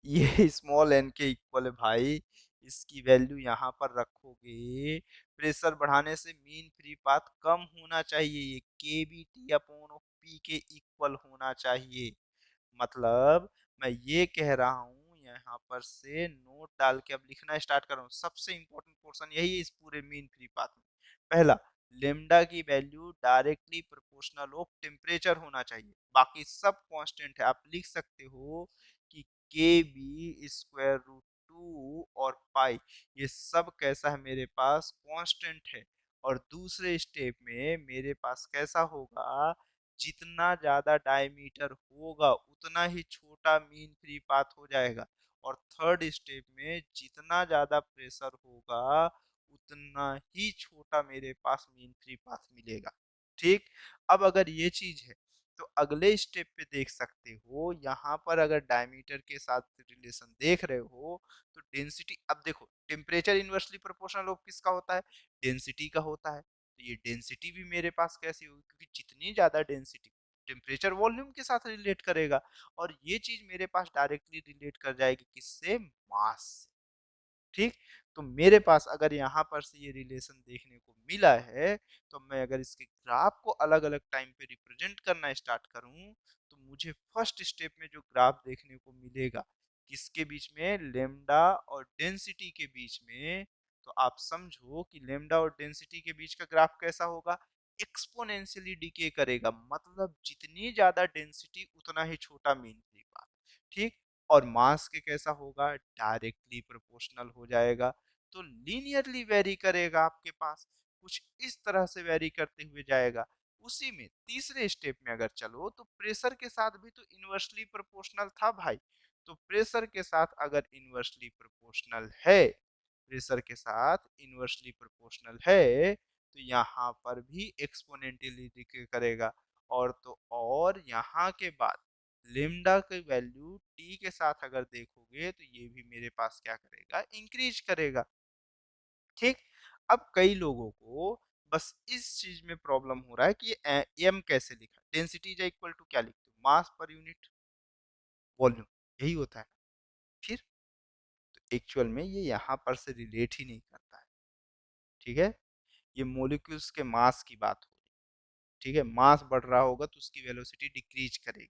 ये स्मॉल एन के इक्वल है भाई। इसकी वैल्यू यहाँ पर रखोगे, प्रेशर बढ़ाने से मीन फ्री पाथ कम होना चाहिए, ये K B T upon of P के इक्वल होना चाहिए। मतलब मैं ये कह रहा हूँ, यहाँ पर से नोट डाल के अब लिखना स्टार्ट कर रहा हूँ। सबसे इंपॉर्टेंट पोर्शन यही है इस पूरे मीन फ्री पाथ में। पहला, लेमडा की value directly proportional of temperature होना चाहिए, बाकी सब कांस्टेंट है। आप लिख सकते हो कि के बी स्क्वायर रूट टू और पाई, ये सब कैसा है मेरे पास? कांस्टेंट है। और दूसरे स्टेप में मेरे पास कैसा होगा? जितना ज्यादा डायमीटर होगा उतना ही छोटा मीन फ्री पाथ हो जाएगा। और थर्ड स्टेप में जितना ज्यादा प्रेशर होगा, उतना ही छोटा मेरे पास मीन फ्री पाथ मिलेगा। ठीक। अब अगर ये चीज है, तो अगले स्टेप पे देख सकते हो, यहाँ पर अगर डायमीटर के साथ रिलेशन देख रहे हो, तो डेंसिटी, अब देखो टेम्परेचर इनवर्सली प्रोपोर्शनल ऑफ किसका होता है? डेंसिटी का होता है। तो ये डेंसिटी भी मेरे पास कैसी होगी? क्योंकि जितनी ज्यादा डेंसिटी, टेम्परेचर वॉल्यूम के साथ रिलेट करेगा, और ये चीज मेरे पास डायरेक्टली रिलेट कर जाएगी किससे? मास से। ठीक। तो मेरे पास अगर यहाँ पर से ये रिलेशन देखने को मिला है, तो मैं अगर इसके ग्राफ को अलग अलग टाइम पे रिप्रेजेंट करना स्टार्ट करूं, तो मुझे फर्स्ट स्टेप में जो ग्राफ देखने को मिलेगा, किसके बीच में? लेमडा और डेंसिटी के बीच में। तो आप समझो कि लेमडा और डेंसिटी के बीच का ग्राफ कैसा होगा? एक्सपोनेंशियली डिके करेगा, मतलब जितनी ज्यादा डेंसिटी उतना ही छोटा मीन फ्री पाथ। ठीक। और मास के कैसा होगा? डायरेक्टली प्रोपोर्शनल हो जाएगा। तो लीनियरली वेरी करेगा आपके पास, कुछ इस तरह से वेरी करते हुए जाएगा। उसी में तीसरे स्टेप में अगर चलो, तो प्रेशर के साथ भी तो इनवर्सली प्रोपोर्शनल था भाई। तो प्रेशर के साथ अगर इनवर्सली प्रोपोर्शनल है, प्रेशर के साथ इनवर्सली प्रोपोर्शनल है, तो यहाँ पर भी एक्सपोनेंटियली डिके करेगा। और तो और यहाँ के बाद लेमडा की वैल्यू टी के साथ अगर देखोगे, तो ये भी मेरे पास क्या करेगा? इंक्रीज करेगा। ठीक। अब कई लोगों को बस इस चीज में प्रॉब्लम हो रहा है कि ये एम कैसे लिखा? डेंसिटी इज इक्वल टू क्या लिखते हो? मास पर यूनिट वॉल्यूम, यही होता है। फिर तो एक्चुअल में ये यहाँ पर से रिलेट ही नहीं करता है। ठीक है। ये मोलिक्यूल्स के मास की बात हो रही है। ठीक है, मास बढ़ रहा होगा तो उसकी वेलोसिटी डिक्रीज करेगी।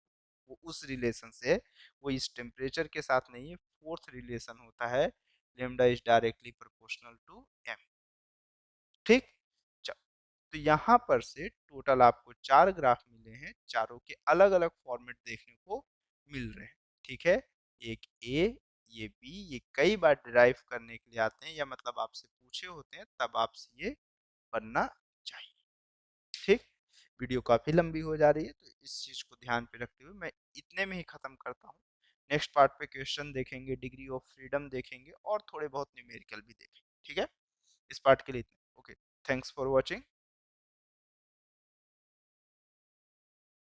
वो उस रिलेशन से, वो इस टेम्परेचर के साथ नहीं है, फोर्थ रिलेशन होता है lambda is directly proportional to M. ठीक। चलो, तो यहाँ पर से टोटल आपको 4 ग्राफ मिले हैं, चारों के अलग अलग फॉर्मेट देखने को मिल रहे हैं। ठीक है, एक ए, ये बी, ये कई बार डिराइव करने के लिए आते हैं, या मतलब आपसे पूछे होते हैं, तब आपसे ये बनना चाहिए। ठीक। वीडियो काफ़ी लंबी हो जा रही है, तो इस चीज़ को ध्यान पे रखते हुए मैं इतने में ही ख़त्म करता हूँ। नेक्स्ट पार्ट पे क्वेश्चन देखेंगे, डिग्री ऑफ फ्रीडम देखेंगे और थोड़े बहुत न्यूमेरिकल भी देखेंगे। ठीक है, इस पार्ट के लिए इतना। Okay, thanks for watching.